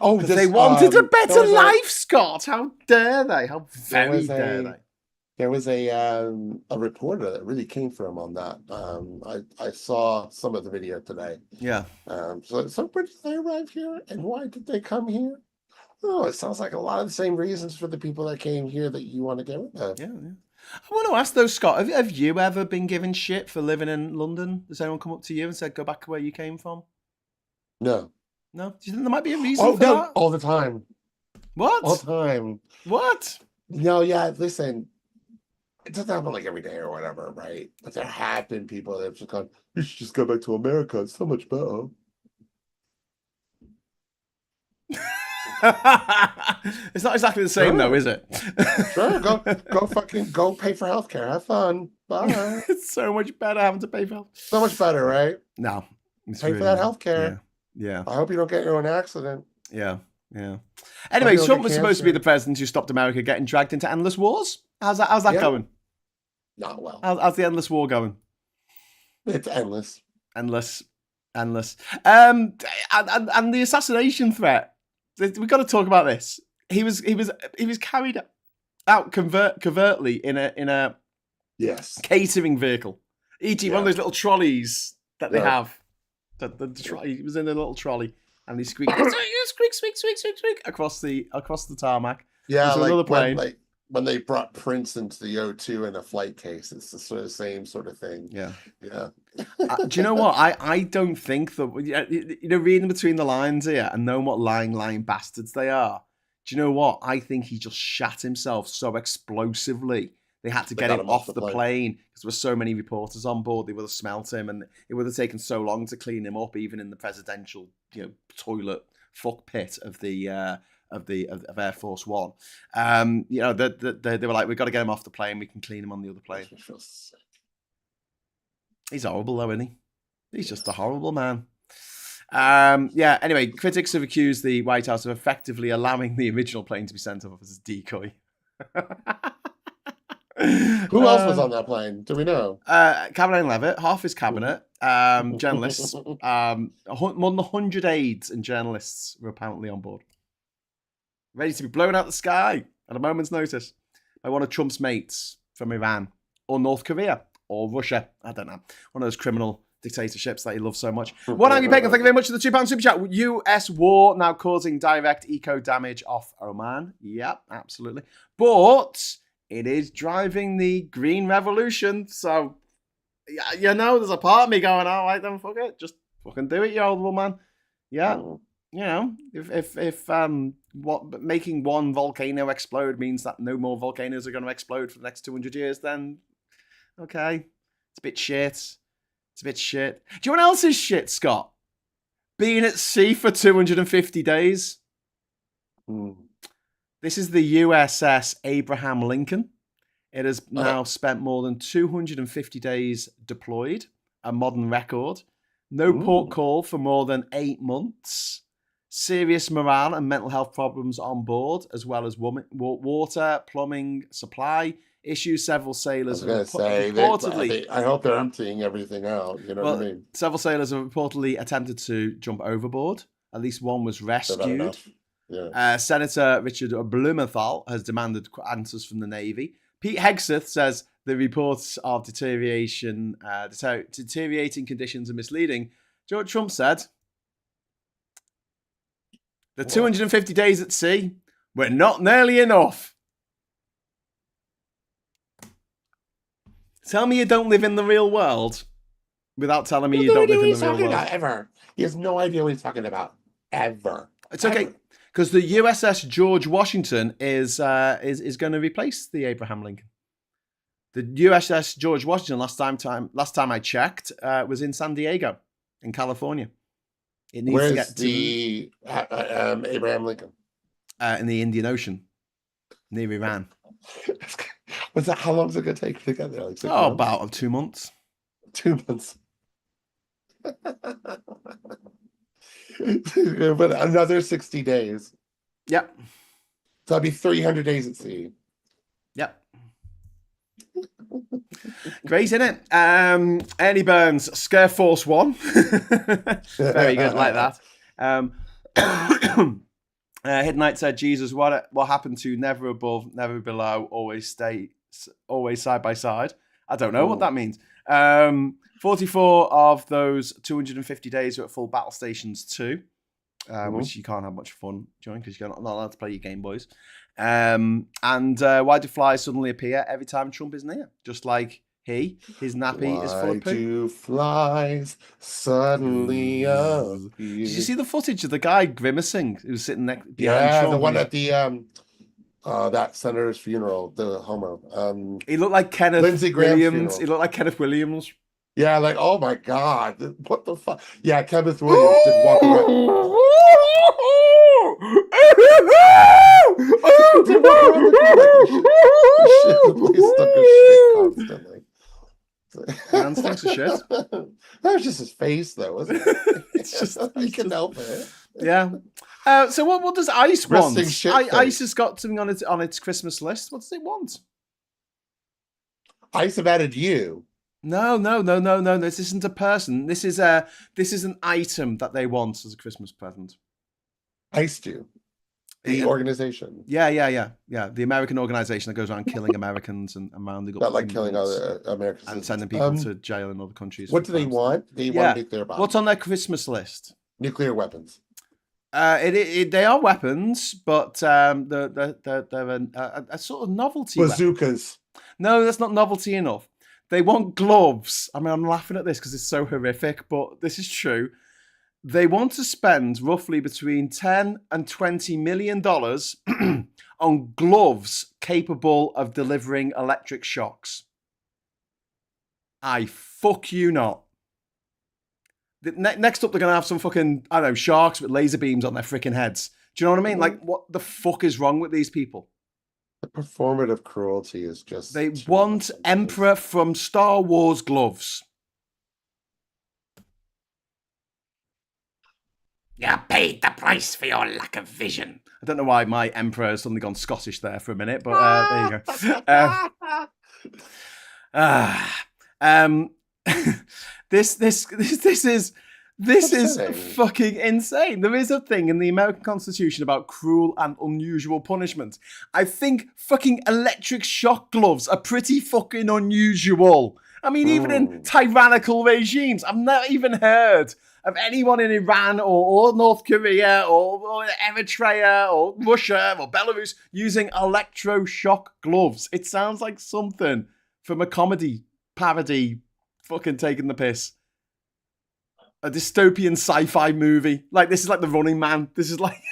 Oh, they wanted a better life, Scott. How dare they? How very dare they? There was a reporter that really came for him on that. I saw some of the video today. Yeah. So where did they arrive here, and why did they come here? Oh, it sounds like a lot of the same reasons for the people that came here that you want to get rid of. Yeah. I want to ask though, Scott, have you ever been given shit for living in London? Has anyone come up to you and said, go back to where you came from? No. No? Do you think there might be a reason for that? All the time. What? All the time. What? No, yeah, listen. It doesn't happen like every day or whatever, right? But there have been people that have just gone, you should just go back to America. It's so much better. It's not exactly the same though, is it? Sure, go pay for healthcare. Have fun. Bye. It's so much better having to pay for health. So much better, right? No. Pay for that healthcare. Yeah. I hope you don't get your own accident. Yeah. Anyway, Trump was supposed to be the president who stopped America getting dragged into endless wars. How's that going? Not well. How's the endless war going? It's endless. And the assassination threat. We've got to talk about this. He was carried out covertly in a catering vehicle, e.g. one of those little trolleys that they have. He was in a little trolley and he squeaked squeak across the tarmac. Yeah, like another plane. When they brought Prince into the O2 in a flight case, it's the sort of same sort of thing. Yeah. Do you know what? I don't think that, reading between the lines here and knowing what lying bastards they are. Do you know what? I think he just shat himself so explosively. They had to get him off the plane because there were so many reporters on board. They would have smelt him, and it would have taken so long to clean him up, even in the presidential, toilet fuck pit of the. Of Air Force One, they were like, we've got to get him off the plane. We can clean him on the other plane. He's horrible, though, isn't he? He's just a horrible man. Anyway, critics have accused the White House of effectively allowing the original plane to be sent off as a decoy. Who else was on that plane? Do we know? Karoline Leavitt, half his cabinet, journalists, more than 100 aides and journalists were apparently on board, ready to be blown out the sky at a moment's notice by one of Trump's mates from Iran or North Korea or Russia. I don't know. One of those criminal dictatorships that he loves so much. What are you paying? Thank you very much for the £2 super chat. US war now causing direct eco damage off Oman. Yep, absolutely. But it is driving the green revolution. So, there's a part of me going, all right, then fuck it. Just fucking do it, you old woman. Yeah. If making one volcano explode means that no more volcanoes are going to explode for the next 200 years, then okay, it's a bit shit. Do you know what else is shit, Scott? Being at sea for 250 days. This is the USS Abraham Lincoln. It has now spent more than 250 days deployed, a modern record. No port call for more than 8 months. Serious morale and mental health problems on board, as well as water, plumbing, supply issues. Several sailors reportedly. I hope they're emptying everything out. You know what I mean? Several sailors have reportedly attempted to jump overboard. At least one was rescued. Senator Richard Blumenthal has demanded answers from the Navy. Pete Hegseth says the reports of deteriorating conditions are misleading. Do you know what Trump said? The 250 days at sea were not nearly enough. Tell me you don't live in the real world without telling me you don't live in the real world. Ever. He has no idea what he's talking about. Ever. It's okay, because the USS George Washington is going to replace the Abraham Lincoln. The USS George Washington last time I checked was in San Diego, in California. It needs Where's to get the Abraham Lincoln? In the Indian Ocean, near Iran. How long is it going to take to get there? Like about 2 months. 2 months. But another 60 days. Yep. So that'd be 300 days at sea. Yep. Great, isn't it? Ernie Burns, Scare Force 1. Very good, like that. Hidden Knight said, Jesus, what happened to never above, never below, always side by side? I don't know what that means. 44 of those 250 days are at full battle stations 2, which you can't have much fun during because you're not allowed to play your Game Boys. And why do flies suddenly appear every time Trump is near? Just like his nappy is full of poo. Why do flies suddenly appear? Did you see the footage of the guy grimacing who was sitting behind Trump? The one at the that senator's funeral, the Homer. He looked like Kenneth Lindsey Graham's Williams. funeral. He looked like Kenneth Williams. Yeah, like, oh my God, what the fuck? Yeah, Kenneth Williams did walk around. Constantly. Man stinks of shit. That was just his face, though, wasn't it? It's just you can help it. Yeah. So what does ICE want? ICE has got something on its Christmas list. What does it want? ICE have added you. No. This isn't a person. This is an item that they want as a Christmas present. ICE do. The organization. Yeah. The American organization that goes around killing Americans and rounding up. Not like killing other Americans. And sending people to jail in other countries. What do they want? They want nuclear bombs. What's on their Christmas list? Nuclear weapons. They are weapons, but they're a sort of novelty. Bazookas. No, that's not novelty enough. They want gloves. I mean, I'm laughing at this because it's so horrific, but this is true. They want to spend roughly between $10 and $20 million on gloves capable of delivering electric shocks. I fuck you not. Next up, they're going to have some fucking, I don't know, sharks with laser beams on their freaking heads. Do you know what I mean? Like, what the fuck is wrong with these people? The performative cruelty is just... They want Emperor from Star Wars gloves. You paid the price for your lack of vision. I don't know why my Emperor has suddenly gone Scottish there for a minute, but there you go. This is fucking insane. There is a thing in the American Constitution about cruel and unusual punishment. I think fucking electric shock gloves are pretty fucking unusual. I mean, even in tyrannical regimes, I've never even heard of anyone in Iran or North Korea or Eritrea or Russia or Belarus using electroshock gloves. It sounds like something from a comedy parody fucking taking the piss. A dystopian sci-fi movie. Like, this is like The Running Man. This is like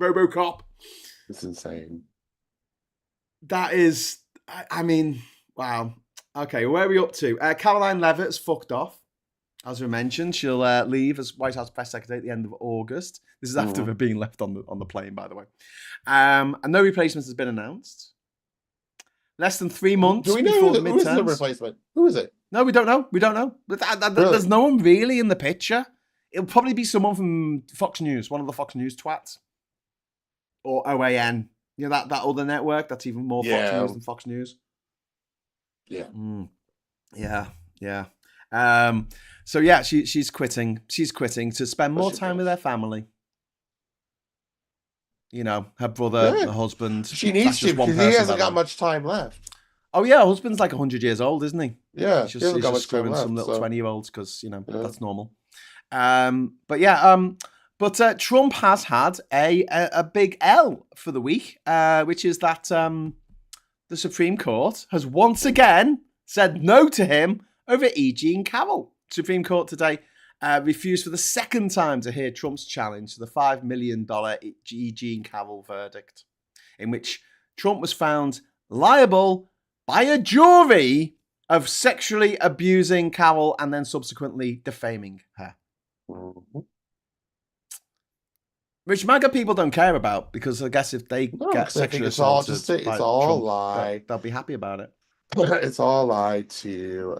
RoboCop. It's insane. That is, I mean, wow. Okay, where are we up to? Karoline Leavitt has fucked off. As we mentioned, she'll leave as White House press secretary at the end of August. This is after her being left on the plane, by the way. And no replacement has been announced. Less than 3 months before the midterms. Who is the replacement? Who is it? No, we don't know. Really? There's no one really in the picture. It'll probably be someone from Fox News, one of the Fox News twats. Or OAN. You know, that other network that's even more Fox News than Fox News. Yeah. Yeah. So yeah, she's quitting. She's quitting to spend more time with her family. You know, her brother, her husband. She needs to, because he hasn't got much time left. Oh yeah, her husband's like 100 years old, isn't he? Yeah, he's just screwing some little 20-years-olds because, you know, that's normal. But But Trump has had a big L for the week, which is that the Supreme Court has once again said no to him over E. Jean Carroll. Supreme Court today refused for the second time to hear Trump's challenge to the $5 million E. Jean Carroll verdict, in which Trump was found liable by a jury of sexually abusing Carroll and then subsequently defaming her. Which MAGA people don't care about, because I guess if they get sexually assaulted, it's all Trump, lie. They'll be happy about it. It's all a lie to,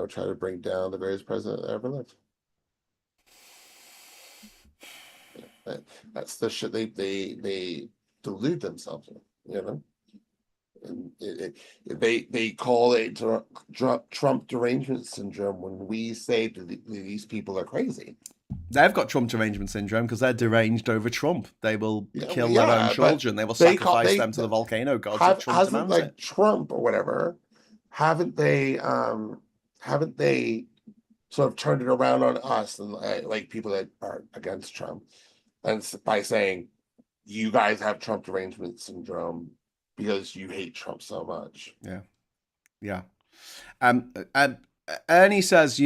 try to bring down the greatest president that ever lived. That's the shit they delude themselves in, And they call it Trump derangement syndrome when we say that these people are crazy. They've got Trump derangement syndrome because they're deranged over Trump. They will kill their own children. They will sacrifice them to the volcano gods if Trump demands it. Trump or whatever, haven't they sort of turned it around on us and like people that are against Trump, and by saying you guys have Trump derangement syndrome because you hate Trump so much. Yeah. Ernie says,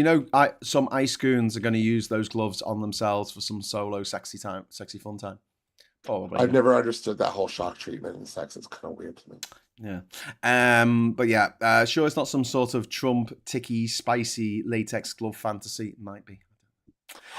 some ice goons are going to use those gloves on themselves for some solo sexy fun time. Probably. I've never understood that whole shock treatment in sex. It's kind of weird to me. Yeah. But yeah, sure, it's not some sort of Trump ticky, spicy latex glove fantasy. It might be.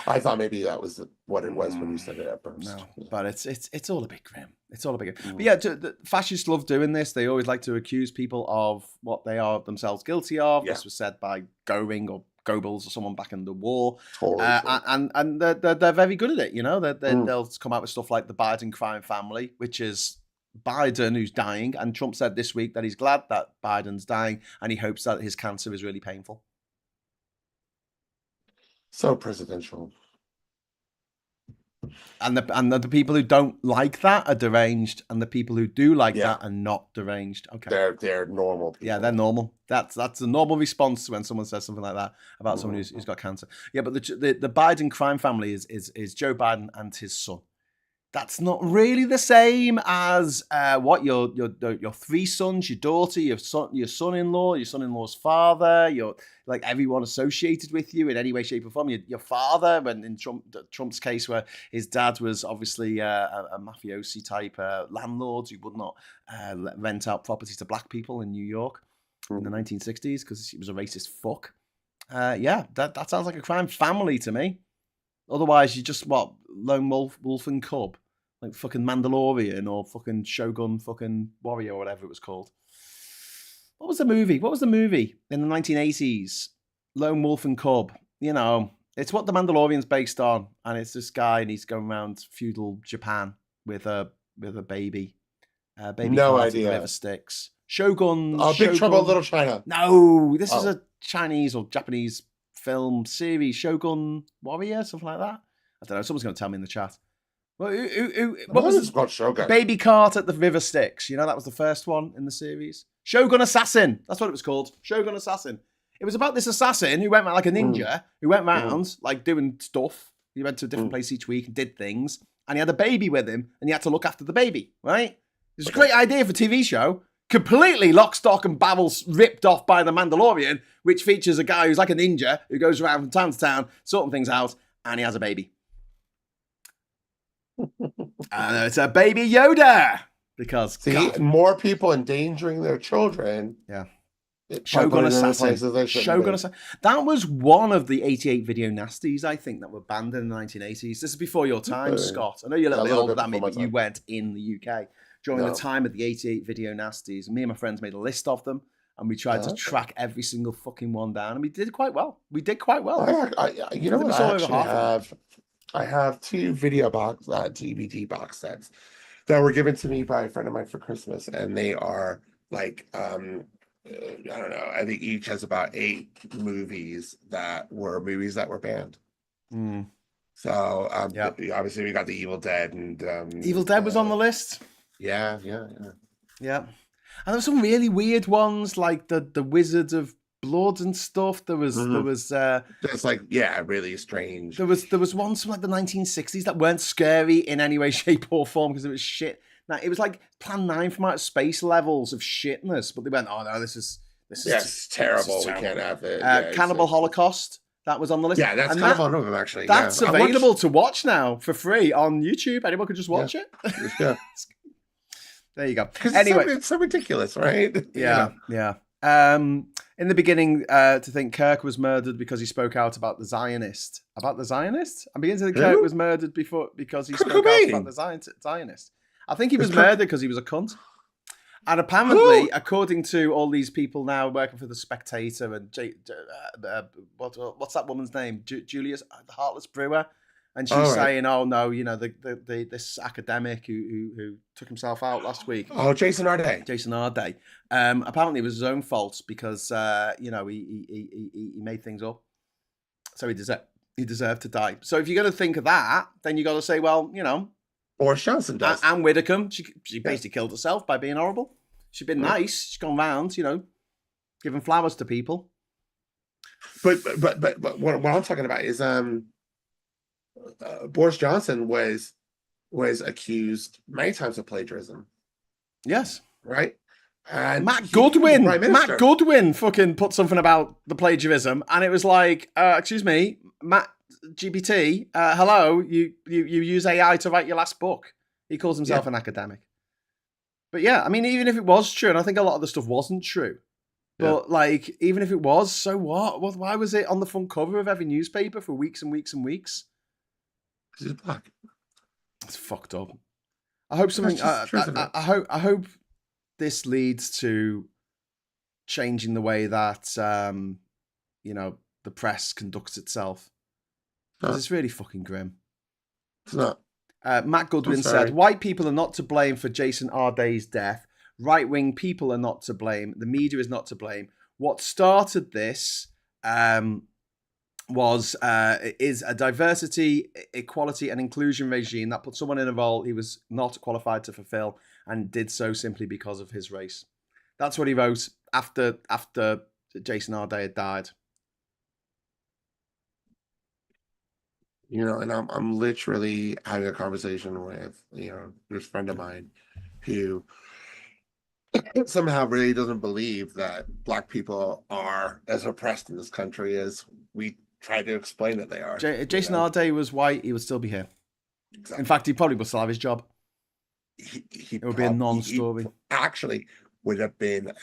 I thought maybe that was what it was when you said it at first. No, but it's all a bit grim. It's all a bit grim. But yeah, the fascists love doing this. They always like to accuse people of what they are themselves guilty of. Yeah. This was said by Goering or Goebbels or someone back in the war. Totally and they're very good at it. They'll come out with stuff like the Biden crime family, which is Biden who's dying. And Trump said this week that he's glad that Biden's dying and he hopes that his cancer is really painful. So presidential. And the people who don't like that are deranged, and the people who do like that are not deranged. Okay, they're normal people. Yeah, they're normal. That's a normal response when someone says something like that about someone who's got cancer. Yeah, but the Biden crime family is Joe Biden and his son. That's not really the same as what your three sons, your daughter, your son-in-law, your son-in-law's father, like everyone associated with you in any way, shape, or form. Your father, when in Trump's case, where his dad was obviously a mafiosi type landlord who would not rent out property to black people in New York in the 1960s because he was a racist fuck. That sounds like a crime family to me. Otherwise, you just lone wolf and cub. Like fucking Mandalorian or fucking Shogun fucking Warrior or whatever it was called. What was the movie in the 1980s? Lone Wolf and Cub. It's what the Mandalorian's based on. And it's this guy and he's going around feudal Japan with a baby. No idea. River Styx. Shogun. Big Trouble in Little China. No, this is a Chinese or Japanese film series. Shogun Warrior, something like that. I don't know. Someone's going to tell me in the chat. What was this called? Shogun. Baby Cart at the River Styx. That was the first one in the series. Shogun Assassin. That's what it was called. Shogun Assassin. It was about this assassin who went around like a ninja, who went around like doing stuff. He went to a different place each week and did things. And he had a baby with him and he had to look after the baby, right? It's a great idea for a TV show. Completely lock, stock and barrel ripped off by The Mandalorian, which features a guy who's like a ninja who goes around from town to town, sorting things out, and he has a baby. And it's a baby Yoda because more people endangering their children. Yeah. Shogun Assassin. Shogun Assassin. That was one of the 88 video nasties, I think, that were banned in the 1980s. This is before your time, Scott. I know you're a little bit older than me, but you went in the UK during the time of the 88 video nasties. Me and my friends made a list of them, and we tried to track every single fucking one down, and we did quite well. I have two video DVD box sets that were given to me by a friend of mine for Christmas, and they are like I don't know. I think each has about 8 movies that were banned. So obviously we got the Evil Dead and Evil Dead was on the list. Yeah. And there were some really weird ones like the Wizards of blood and stuff. There was just like, yeah, really strange. There was ones from like the 1960s that weren't scary in any way, shape, or form because it was shit. Now it was like Plan 9 from outer space levels of shitness, but they went, oh no, this is terrible. We can't have it. Cannibal Holocaust. That was on the list. Yeah, that's kind of one of them, actually. That's available to watch now for free on YouTube. Anyone could just watch it. Yeah. There you go. Anyway, it's so ridiculous, right? Yeah. In the beginning, to think Kirk was murdered because he spoke out about the Zionist. About the Zionist? I'm beginning to think Kirk was murdered because he spoke out about the Zionist. I think he was murdered because he was a cunt. And apparently, according to all these people now working for the Spectator and what's that woman's name? Julius, the Heartless Brewer, and she's saying, "Oh no, this academic who took himself out last week." Oh, Jason Arday. Jason Arday. Apparently, it was his own fault because he made things up, so he deserved to die. So if you're going to think of that, then you got to say, well, Boris Johnson does. Anne Widdecombe, she basically killed herself by being horrible. She's been nice. She's gone round, giving flowers to people. But what I'm talking about is Boris Johnson was accused many times of plagiarism. Yes. Right? And Matt Goodwin fucking put something about the plagiarism, and it was like, excuse me, Matt GPT, hello, you use AI to write your last book. He calls himself an academic. But yeah, I mean, even if it was true, and I think a lot of the stuff wasn't true, but like, even if it was, so what? Why was it on the front cover of every newspaper for weeks and weeks and weeks? Because he's black. It's fucked up. I hope something. I hope this leads to changing the way that the press conducts itself. Because it's really fucking grim. It's not. Matt Goodwin said, white people are not to blame for Jason Arday's death. Right-wing people are not to blame. The media is not to blame. What started this is a diversity, equality, and inclusion regime that put someone in a role he was not qualified to fulfill and did so simply because of his race. That's what he wrote after Jason Arday had died. And I'm literally having a conversation with this friend of mine who somehow really doesn't believe that black people are as oppressed in this country as we try to explain that they are. If Jason Arday was white, he would still be here. Exactly. In fact, he probably would still have his job. It would be a non-story. He actually would have been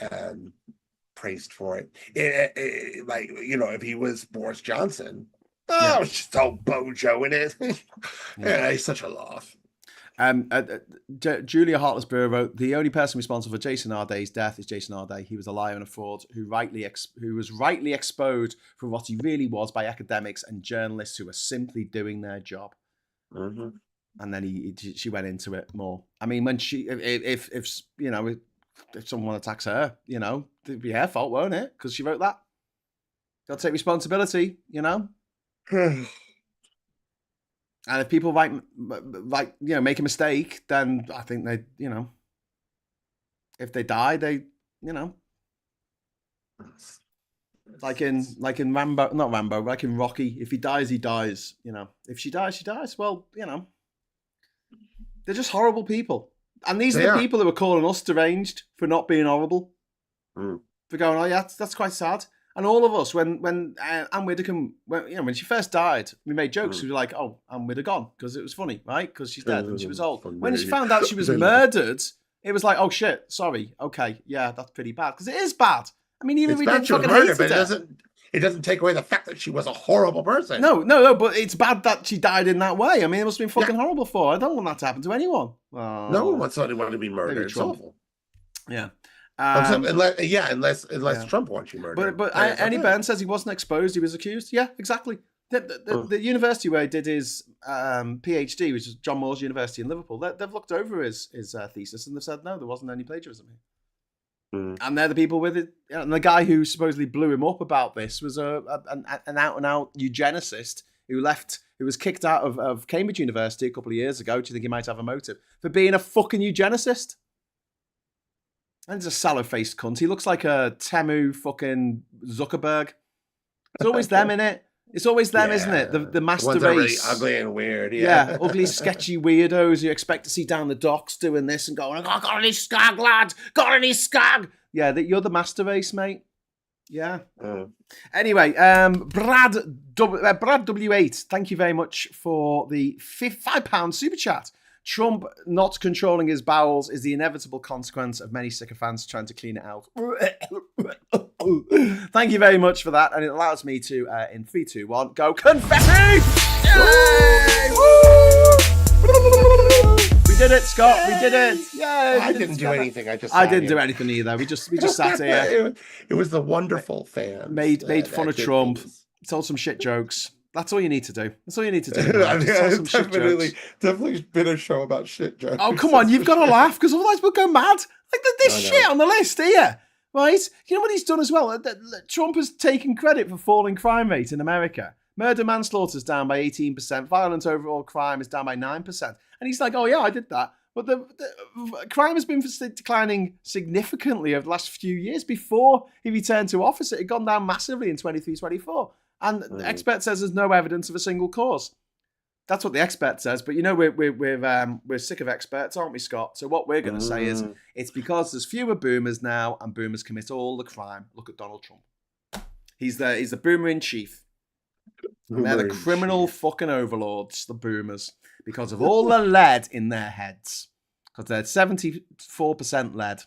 praised for it. If he was Boris Johnson. Oh, it's just old Bojo in it. He's such a laugh. Julia Heartless Brewer wrote, the only person responsible for Jason Arday's death is Jason Arday. He was a liar and a fraud who was rightly exposed for what he really was by academics and journalists who were simply doing their job. Mm-hmm. And then she went into it more. I mean, when if someone attacks her, it'd be her fault, won't it? Because she wrote that. Got to take responsibility, And if people make a mistake, then I think they, if they die, they, like in Rambo, not Rambo, like in Rocky, if he dies, he dies. If she dies, she dies. Well, they're just horrible people, and these are the people who are calling us deranged for not being horrible. For going, oh yeah, that's quite sad. And all of us, when Anne Widdecombe, when she first died, we made jokes. We were like, "Oh, Anne Widdecombe gone," because it was funny, right? Because she's dead and she was old. When she found out she was murdered, it was like, "Oh shit, sorry, okay, yeah, that's pretty bad." Because it is bad. I mean, even if we didn't fucking hate her, but it doesn't take away the fact that she was a horrible person. No, but it's bad that she died in that way. I mean, it must have been fucking horrible for her. I don't want that to happen to anyone. No one wants anyone to be murdered. It's awful. Yeah. Unless Trump wants you murdered. But Annie Burns says he wasn't exposed; he was accused. Yeah, exactly. The university where he did his PhD, which is John Moores University in Liverpool, they've looked over his thesis and they've said no, there wasn't any plagiarism here. And they're the people with it. And the guy who supposedly blew him up about this was an out-and-out eugenicist who was kicked out of Cambridge University a couple of years ago. Do you think he might have a motive for being a fucking eugenicist? And he's a sallow-faced cunt. He looks like a Temu fucking Zuckerberg. It's always them, innit? It's always them, isn't it? The master ones that are really race. ugly and weird. Yeah, ugly, sketchy weirdos you expect to see down the docks doing this and going, "I got any skag, lad? Got any skag?" Yeah, you're the master race, mate. Yeah. Anyway, Brad W8, thank you very much for the £5 super chat. Trump not controlling his bowels is the inevitable consequence of many sycophants trying to clean it out. Thank you very much for that, and it allows me to, in 3, 2, 1, go confetti! Yay! We did it, Scott. We did it. Yay! I didn't do anything. I didn't do anything either. We just sat here. It was the wonderful fans. Made fun of Trump. Told some shit jokes. That's all you need to do. That's all you need to do. It's definitely been a show about shit jokes. Oh, come on. You've got to laugh because otherwise we'll go mad. Like this shit on the list here. Right? You know what he's done as well? Trump has taken credit for falling crime rate in America. Murder manslaughter is down by 18%. Violent overall crime is down by 9%. And he's like, oh, yeah, I did that. But the crime has been declining significantly over the last few years. Before he returned to office, it had gone down massively in 23-24. And the expert says there's no evidence of a single cause. That's what the expert says. But you know we're sick of experts, aren't we, Scott? So what we're going to say is it's because there's fewer boomers now, and boomers commit all the crime. Look at Donald Trump. He's the boomer in chief. And they're the criminal fucking overlords, the boomers, because of all the lead in their heads. Because they're 74% lead,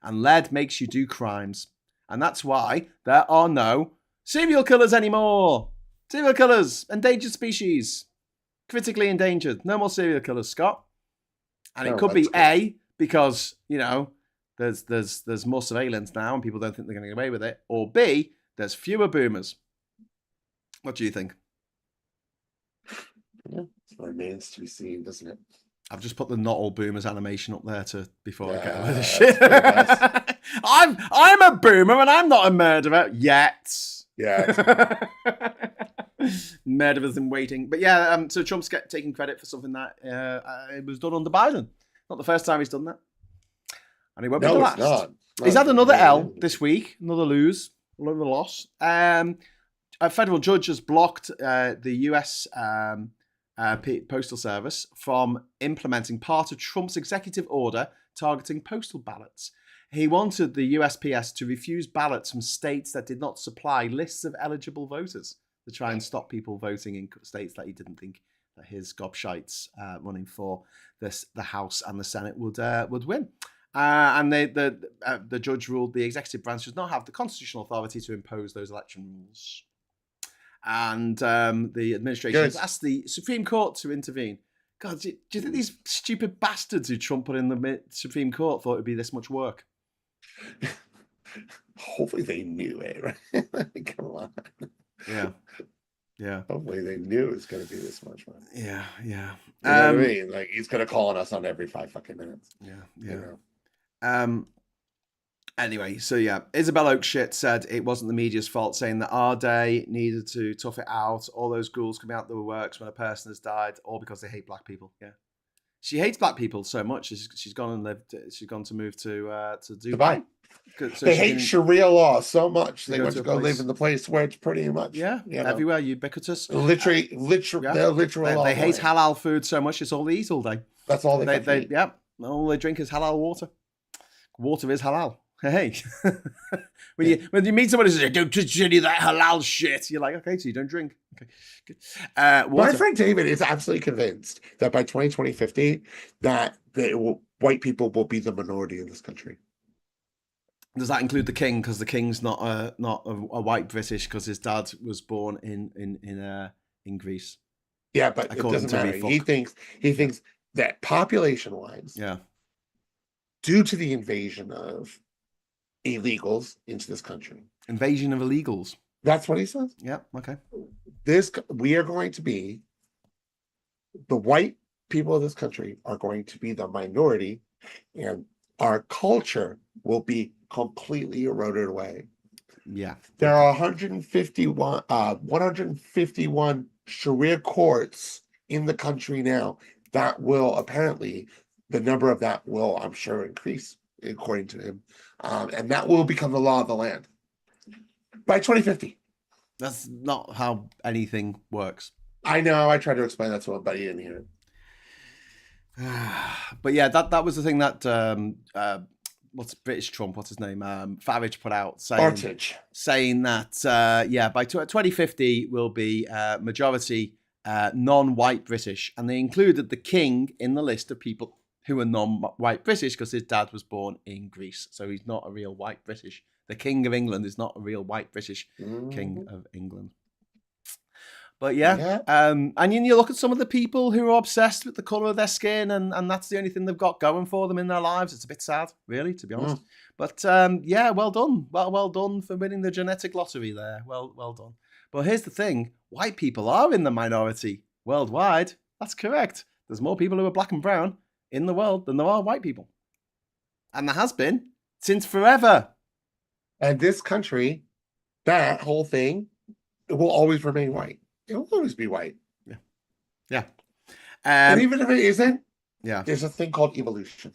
and lead makes you do crimes, and that's why there are no serial killers anymore. Serial killers, endangered species, critically endangered. No more serial killers, Scott. And it could be cool. A, because, you know, there's more surveillance now and people don't think they're going to get away with it. Or B, there's fewer boomers. What do you think? Yeah, it remains to be seen, doesn't it? I've just put the not all boomers animation up there before I get away with this shit. I'm a boomer and I'm not a murderer yet. Yeah. Murderers in waiting. But yeah, so Trump's taking credit for something that it was done under Biden. Not the first time he's done that. And he won't be the last. Not. He's had another L this week, another loss. A federal judge has blocked the US Postal Service from implementing part of Trump's executive order targeting postal ballots. He wanted the USPS to refuse ballots from states that did not supply lists of eligible voters to try and stop people voting in states that he didn't think that his gobshites running for the House and the Senate would win. And the judge ruled the executive branch does not have the constitutional authority to impose those election rules. And the administration has asked the Supreme Court to intervene. God, do you think these stupid bastards who Trump put in the Supreme Court thought it would be this much work? Hopefully they knew it, right? Come on. Yeah. Hopefully they knew it was going to be this much fun. Yeah. You know what I mean? Like, he's going to call on us on every 5 fucking minutes. Yeah. You know? Anyway, so yeah, Isabel Oakeshit said it wasn't the media's fault, saying that our day needed to tough it out. All those ghouls coming out of the works when a person has died, all because they hate black people. Yeah, she hates black people so much. She's gone and lived. She's gone to move to Dubai. So they hate Sharia law so much they want to go live in the place where it's pretty much everywhere ubiquitous. Literal. They hate halal food so much it's all they eat all day. That's all they eat. Yeah, all they drink is halal water. Water is halal. Hey, when you meet someone who says, "Don't touch any of that halal shit," you're like, "Okay, so you don't drink." Okay, good. My friend David is absolutely convinced that by 2050, that white people will be the minority in this country. Does that include the king? Because the king's not a white British, because his dad was born in Greece. Yeah, but it doesn't matter. He thinks that population-wise, due to the invasion of illegals into this country. Invasion of illegals. That's what he says. Yeah, okay. We are going to be, the white people of this country are going to be the minority, and our culture will be completely eroded away. Yeah. There are 151 Sharia courts in the country now that will apparently, the number of that will, I'm sure, increase according to him. And that will become the law of the land by 2050. That's not how anything works. I know. I tried to explain that to him, but he didn't hear it. But yeah, that was the thing that what's British Trump? What's his name? Farage put out saying that by 2050 will be majority non-white British, and they included the king in the list of people who are non-white British because his dad was born in Greece, so he's not a real white British. The King of England is not a real white British King of England. But and you look at some of the people who are obsessed with the colour of their skin, and that's the only thing they've got going for them in their lives. It's a bit sad, really, to be honest. But well done. Well done for winning the genetic lottery there. Well done. But here's the thing. White people are in the minority worldwide. That's correct. There's more people who are black and brown in the world than there are white people. And there has been since forever. And this country, that whole thing, it will always remain white. It will always be white. Yeah. And even if it isn't, there's a thing called evolution.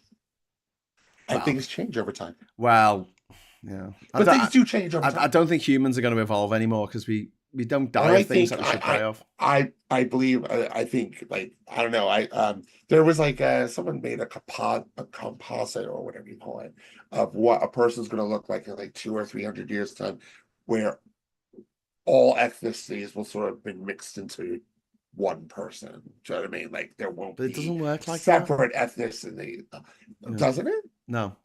And things change over time. Well, yeah. But things do change over time. I don't think humans are going to evolve anymore because we don't die of things that we should die of. I believe, I think, like, I don't know. There was like, someone made a composite or whatever you call it of what a person's going to look like in like 200 or 300 years time, where all ethnicities will sort of be mixed into one person. Do you know what I mean? Like there won't be it doesn't work like separate ethnicity. Doesn't it? No.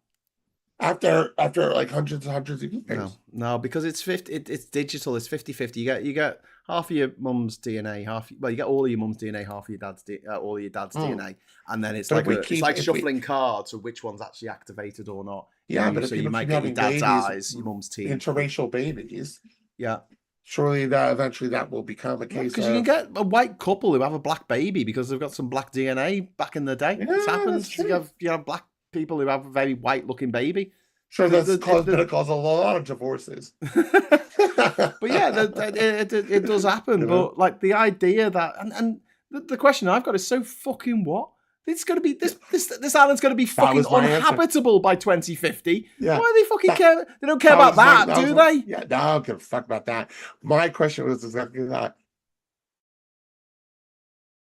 After like hundreds and hundreds of years. No, because it's it's digital. It's 50-50. You get half of your mum's DNA, you get all of your mum's DNA, half of your dad's all of your dad's DNA, and then it's like shuffling cards of which one's actually activated or not. Yeah, but so you might get your dad's eyes, your mum's teeth. Interracial babies. Yeah. Surely that eventually that will become a case. Because you can get a white couple who have a black baby because they've got some black DNA back in the day. Yeah, it's happens. You have black people who have a very white looking baby. Sure, that's caused a lot of divorces. But yeah, it does happen. But like the idea that and the question I've got is so fucking what? It's going to be this island's going to be fucking uninhabitable by 2050. Yeah. Why do they fucking care? They don't care about that, do they? Yeah, no, I don't give a fuck about that. My question was exactly that.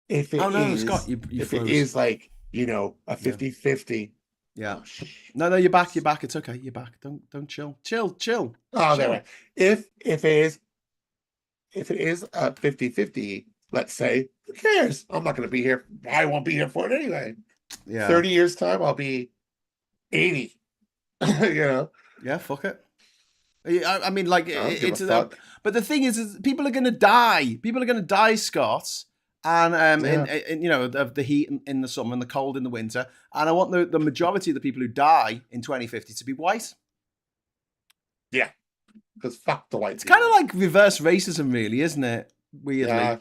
If it is like, you know, a 50-50. Yeah. No, you're back. You're back. It's okay. You're back. Don't chill. Chill. Oh, there we go. If it is a 50-50, let's say, who cares? I'm not going to be here. I won't be here for it anyway. Yeah. 30 years time, I'll be 80. You know? Yeah, fuck it. I mean, like, it's but the thing is people are going to die. People are going to die, Scott. And in you know, of the heat in the summer and the cold in the winter. And I want the majority of the people who die in 2050 to be white. Yeah. Because fuck the white. It's kind of like reverse racism, really, isn't it? Weirdly. Yeah.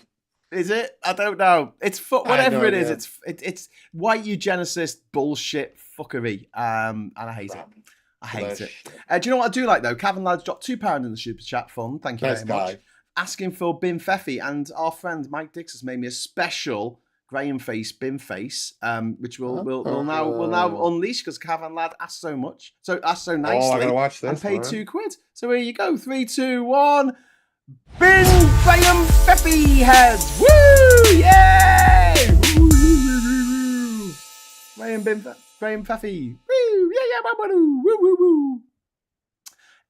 Is it? I don't know. It's whatever it is. It's white eugenicist bullshit fuckery. And I hate it. I hate it. Do you know what I do like though? Kevin Ladd's dropped £2 in the super chat fund. Thank you very much. Asking for Bin Feffy, and our friend Mike Dix has made me a special Graham face Bin face, which we'll now unleash because Kevin Ladd asked so nicely, I gotta watch this, and paid £2. So here you go, 3, 2, 1. Bin Graham Feffy heads, woo, yay! Graham Feffy, woo, yeah, woo.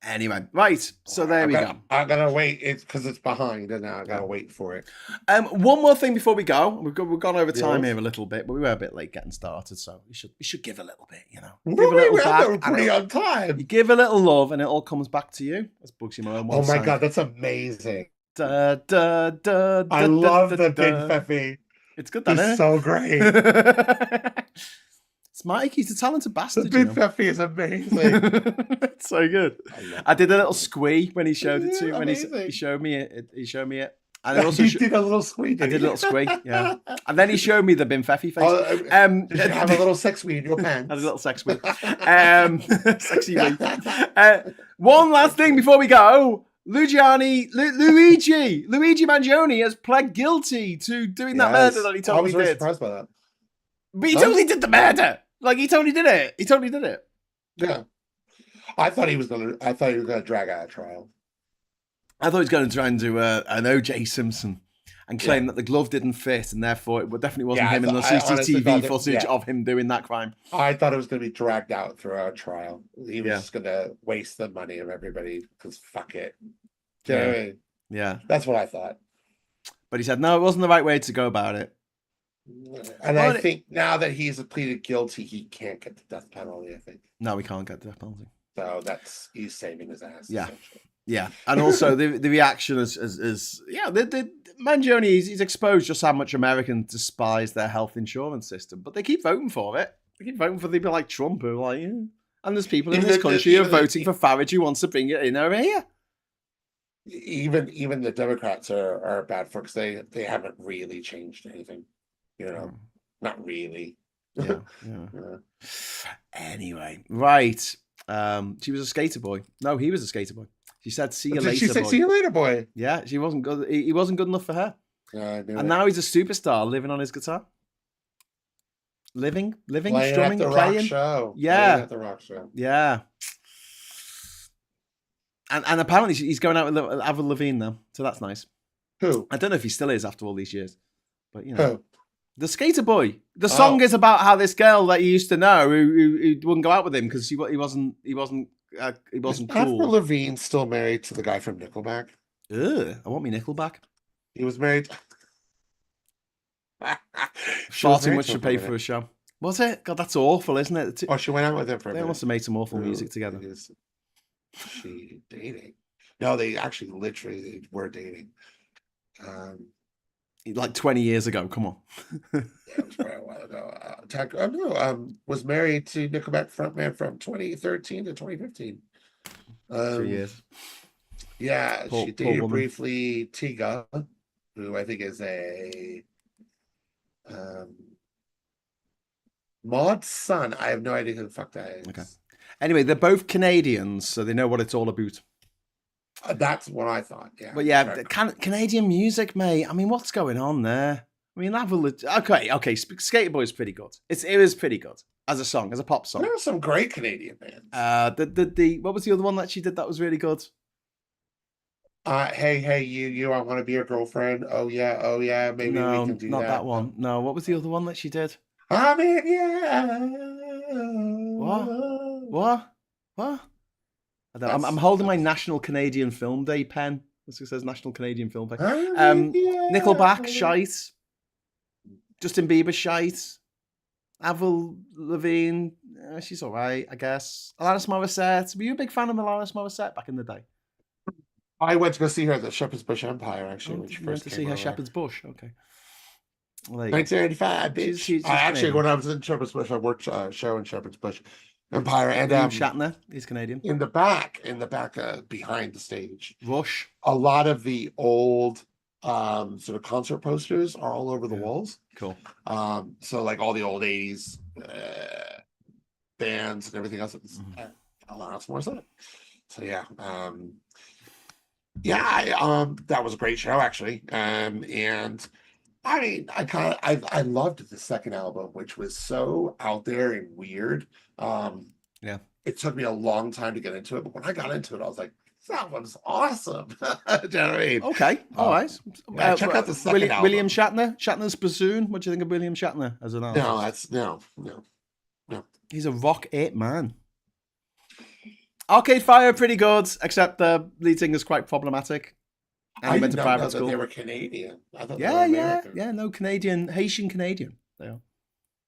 Anyway, right. So there we go. I'm gonna wait. It's because it's behind, and now I gotta wait for it. One more thing before we go. We've gone over time here a little bit, but we were a bit late getting started, so we should give a little bit. You know, we're pretty on time. You give a little love, and it all comes back to you. As Bugsy Malone once Oh my god, that's amazing! Da, da, da, I love the Big Feffy. It's good, isn't it? He's so great. It's Mike. He's a talented bastard. The Big Feffy is amazing. It's so good. I did a little squee when he showed it to me. When he showed me it. And I also did a little squee. I did a little squee. Yeah. And then he showed me the Bin Feffy face. Did you have a little sex wee in your pants? I had a little sex wee. Sexy wee. One last thing before we go. Luigi Mangione has pled guilty to doing that murder that he totally did. I was really surprised by that. But he totally did the murder. Like, he totally did it. Yeah. I thought he was gonna drag out a trial. I thought he was going to try and do an O.J. Simpson and claim Yeah. that the glove didn't fit, and therefore it definitely wasn't Yeah, him in the I honestly CCTV thought that, footage yeah. of him doing that crime. I thought it was gonna be dragged out throughout a trial. He was Yeah. just gonna waste the money of everybody because fuck it. Do you know Yeah. what I mean? Yeah. That's what I thought. But he said, no, it wasn't the right way to go about it. And Well, I think now that he's pleaded guilty, he can't get the death penalty, I think. No, we can't get the death penalty. So he's saving his ass. Yeah. Essentially. Yeah. And also the reaction is yeah, Mangione, he's exposed just how much Americans despise their health insurance system, but they keep voting for it. They keep voting for people like Trump who are like, yeah. And there's people in this country who are voting for Farage who wants to bring it in over here. Even the Democrats are bad for because they haven't really changed anything. You know, not really. Yeah. Anyway, right. She was a skater boy. No, he was a skater boy. She said, "See you later." She said, boy. "See you later, boy." Yeah, she wasn't good. He wasn't good enough for her. And now he's a superstar, living on his guitar, living, playing strumming, at the playing. rock show. Yeah, playing at the rock show. Yeah. And apparently he's going out with Avril Lavigne now, so that's nice. Who? I don't know if he still is after all these years, but you know. Who? The skater boy. The song is about how this girl that you used to know who wouldn't go out with him because he wasn't cool. Avril Lavigne still married to the guy from Nickelback? Ugh, I want me Nickelback. He was married. Far too much to pay for a show. Was it? God, that's awful, isn't it? Oh, she went out with him for a minute. They must have made some awful music together. Is she dating? No, they actually literally were dating. Like 20 years ago. Come on. Yeah, it was quite a while ago. Was married to Nickelback frontman from 2013 to 2015. 3 years. Yeah, she dated briefly Tiga, who I think is a Maud's son. I have no idea who the fuck that is. Okay. Anyway, they're both Canadians, so they know what it's all about. That's what I thought. Yeah. But yeah, Canadian music, mate. I mean, what's going on there? I mean, okay. Skater Boy is pretty good. It was pretty good as a song, as a pop song. There are some great Canadian bands. What was the other one that she did that was really good? Hey, you. I want to be your girlfriend. Oh yeah. Maybe we can do that. Not that one. No, what was the other one that she did? I mean, yeah. What? I'm holding my National Canadian Film Day pen. It says National Canadian Film Day. Nickelback, shite. Justin Bieber, shite. Avril Lavigne, she's all right, I guess. Alanis Morissette. Were you a big fan of Alanis Morissette back in the day? I went to go see her at the Shepherd's Bush Empire, actually. When she first went to see her Shepherd's Bush, okay. Well, 1985, bitch. She's actually, when I was in Shepherd's Bush, I worked a show in Shepherd's Bush Empire. And Shatner, he's Canadian. In the back, behind the stage. Rush. A lot of the old sort of concert posters are all over the walls. Cool. So like all the old 80s bands and everything else. Alanis Morissette. So yeah. That was a great show actually. And I mean, I loved the second album, which was so out there and weird. Yeah. It took me a long time to get into it, but when I got into it, I was like, that was awesome. Do you know what I mean? Okay, all right. Yeah, check out the second album. William Shatner, Shatner's bassoon. What do you think of William Shatner as an artist? No. He's a rock ape man. Arcade Fire, pretty good, except the lead singer's quite problematic. And I went to did not private know school. That they were Canadian. I thought No Canadian, Haitian Canadian. They are.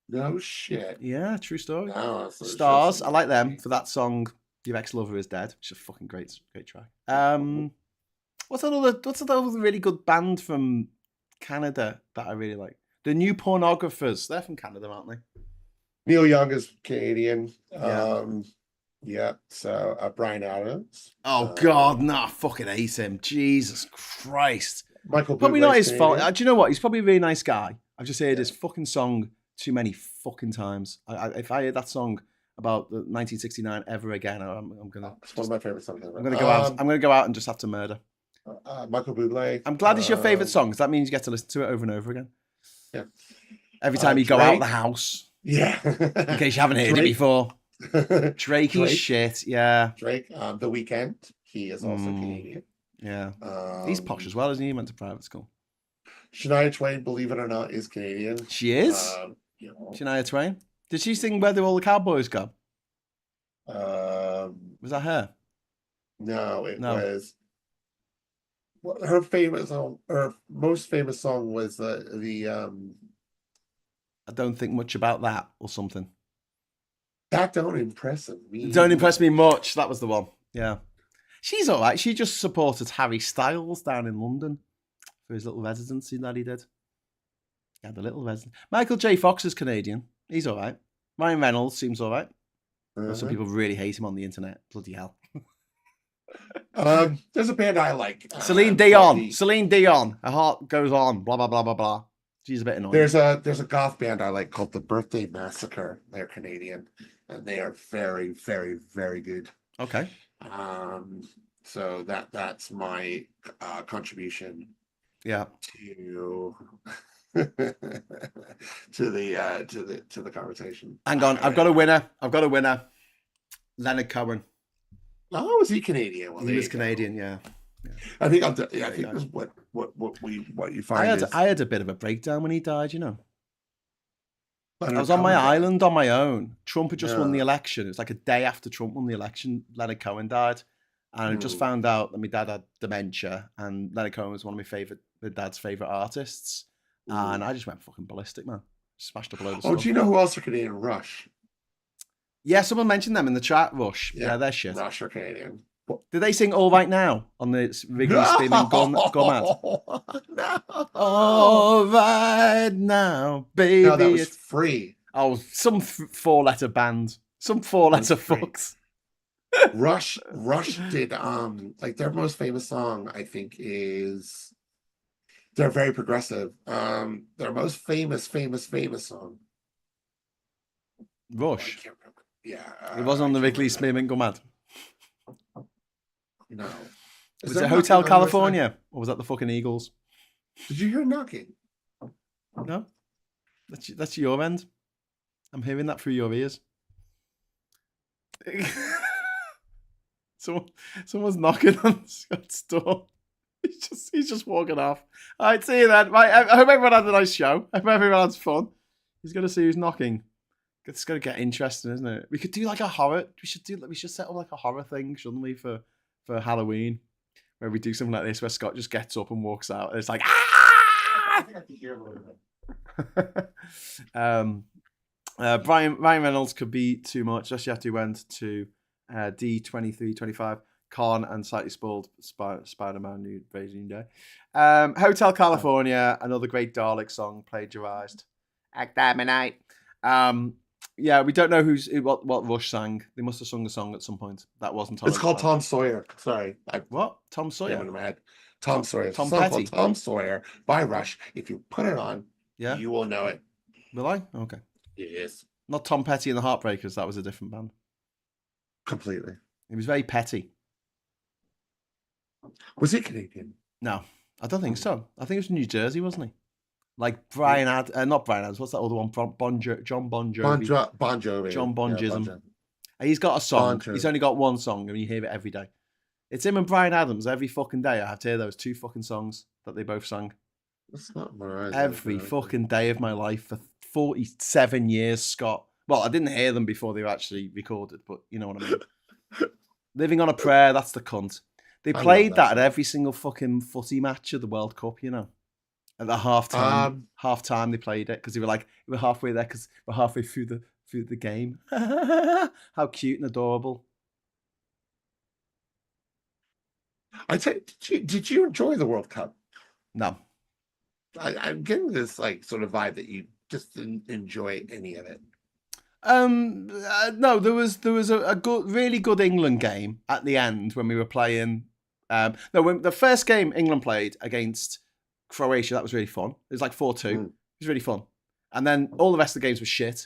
No shit. Yeah, true story. No, Stars, I like them for that song. Your ex-lover is dead. Which is a fucking great track. What's that other really good band from Canada that I really like? The New Pornographers. They're from Canada, aren't they? Neil Young is Canadian. Yeah. So Bryan Adams. Oh God, no! I fucking hate him. Jesus Christ. Michael. Probably not his fault. Do you know what? He's probably a really nice guy. I've just heard his fucking song too many fucking times. If I hear that song about the 1969 ever again, I'm gonna. It's one of my favorite songs ever. I'm gonna go out. I'm gonna go out and just have to murder. Michael Bublé. I'm glad it's your favorite song because that means you get to listen to it over and over again. Yeah. Every time you go out of the house. Yeah. In case you haven't heard it before. Drake, he's shit. Yeah. Drake, The Weeknd, he is also Mm, Canadian. yeah. He's posh as well, isn't he? He went to private school. Shania Twain, believe it or not, is Canadian. She is? You know, Shania Twain? Did she sing Where Do All the Cowboys Go? Was that her? no, it No. was her most famous song was the I don't think much about that or something. That Don't Impress Me. Don't impress me much. That was the one. Yeah. She's all right. She just supported Harry Styles down in London for his little residency that he did. Yeah, the little residence. Michael J. Fox is Canadian. He's all right. Ryan Reynolds seems all right. Some people really hate him on the internet. Bloody hell. There's a band I like. Celine Dion. Celine Dion. Her heart goes on. Blah, blah, blah, blah, blah. She's a bit annoying. There's a goth band I like called The Birthday Massacre. They're Canadian, and they are very, very, very good. Okay. So that's my contribution. Yeah. To to the conversation. Hang on, I've got a winner. Leonard Cohen. Oh, was he Canadian? Well, he was Canadian, yeah. I think that's what you find. I had a bit of a breakdown when he died, you know. I was Cohen on my island on my own. Trump had just won the election. It was like a day after Trump won the election. Leonard Cohen died. And I just found out that my dad had dementia, and Leonard Cohen was one of my dad's favourite artists. And I just went fucking ballistic, man. Smashed up a load of stuff. Do you know who else are Canadian? Rush. Yeah, someone mentioned them in the chat. Rush. Yeah, they're shit. Rush are Canadian. Did they sing All Right Now on the Wrigley Spearmint Gum ad? No. All Right Now, baby. No, that was Free. Oh, some four-letter band. Some four-letter fucks. Rush did like their most famous song, I think, is they're very progressive. Their most famous song. Rush. I can't remember. Yeah. It wasn't on the Wrigley Spearmint Gum ad. No. Was it Hotel California? Or was that the fucking Eagles? Did you hear knocking? No. That's your end. I'm hearing that through your ears. Someone's knocking on Scott's door. He's just walking off. All right, see you then. Right, I hope everyone had a nice show. I hope everyone had fun. He's going to see who's knocking. It's going to get interesting, isn't it? We could do like a horror. We should set up like a horror thing, shouldn't we, for Halloween, where we do something like this, where Scott just gets up and walks out, and it's like, ah! I think I can hear a little bit. Ryan Reynolds could be too much. Just after he went to D23-25, Con and Slightly Spoiled Spider-Man New Beijing Day. Hotel California, another great Dalek song, plagiarized. Exterminate. Yeah, we don't know what Rush sang. They must have sung a song at some point. That wasn't. It's called Tom Sawyer. Sorry. What? Tom Sawyer? In my head. Tom Sawyer. Tom Petty. Tom Sawyer by Rush. If you put it on, yeah, you will know it. Will I? Okay. Yes. Not Tom Petty and the Heartbreakers. That was a different band. Completely. He was very petty. Was he Canadian? No, I don't think so. I think it was New Jersey, wasn't he? Like not Brian Adams. What's that other one? John Bon Jovi. Bon Jovi. John Bongism. He's got a song. He's only got one song, and you hear it every day. It's him and Brian Adams every fucking day. I have to hear those two fucking songs that they both sang. That's not right. Every fucking day of my life for 47 years, Scott. Well, I didn't hear them before they were actually recorded, but you know what I mean. Living on a Prayer, that's the cunt. They played that at every single fucking footy match of the World Cup, you know. At the half time they played it because they were like, we're halfway there because we're halfway through the game. How cute and adorable. I'd say, did you enjoy the World Cup? No. I'm getting this like sort of vibe that you just didn't enjoy any of it. No, there was a good, really good England game at the end when we were playing. When the first game England played against Croatia, that was really fun. It was like 4-2. It was really fun. And then all the rest of the games were shit.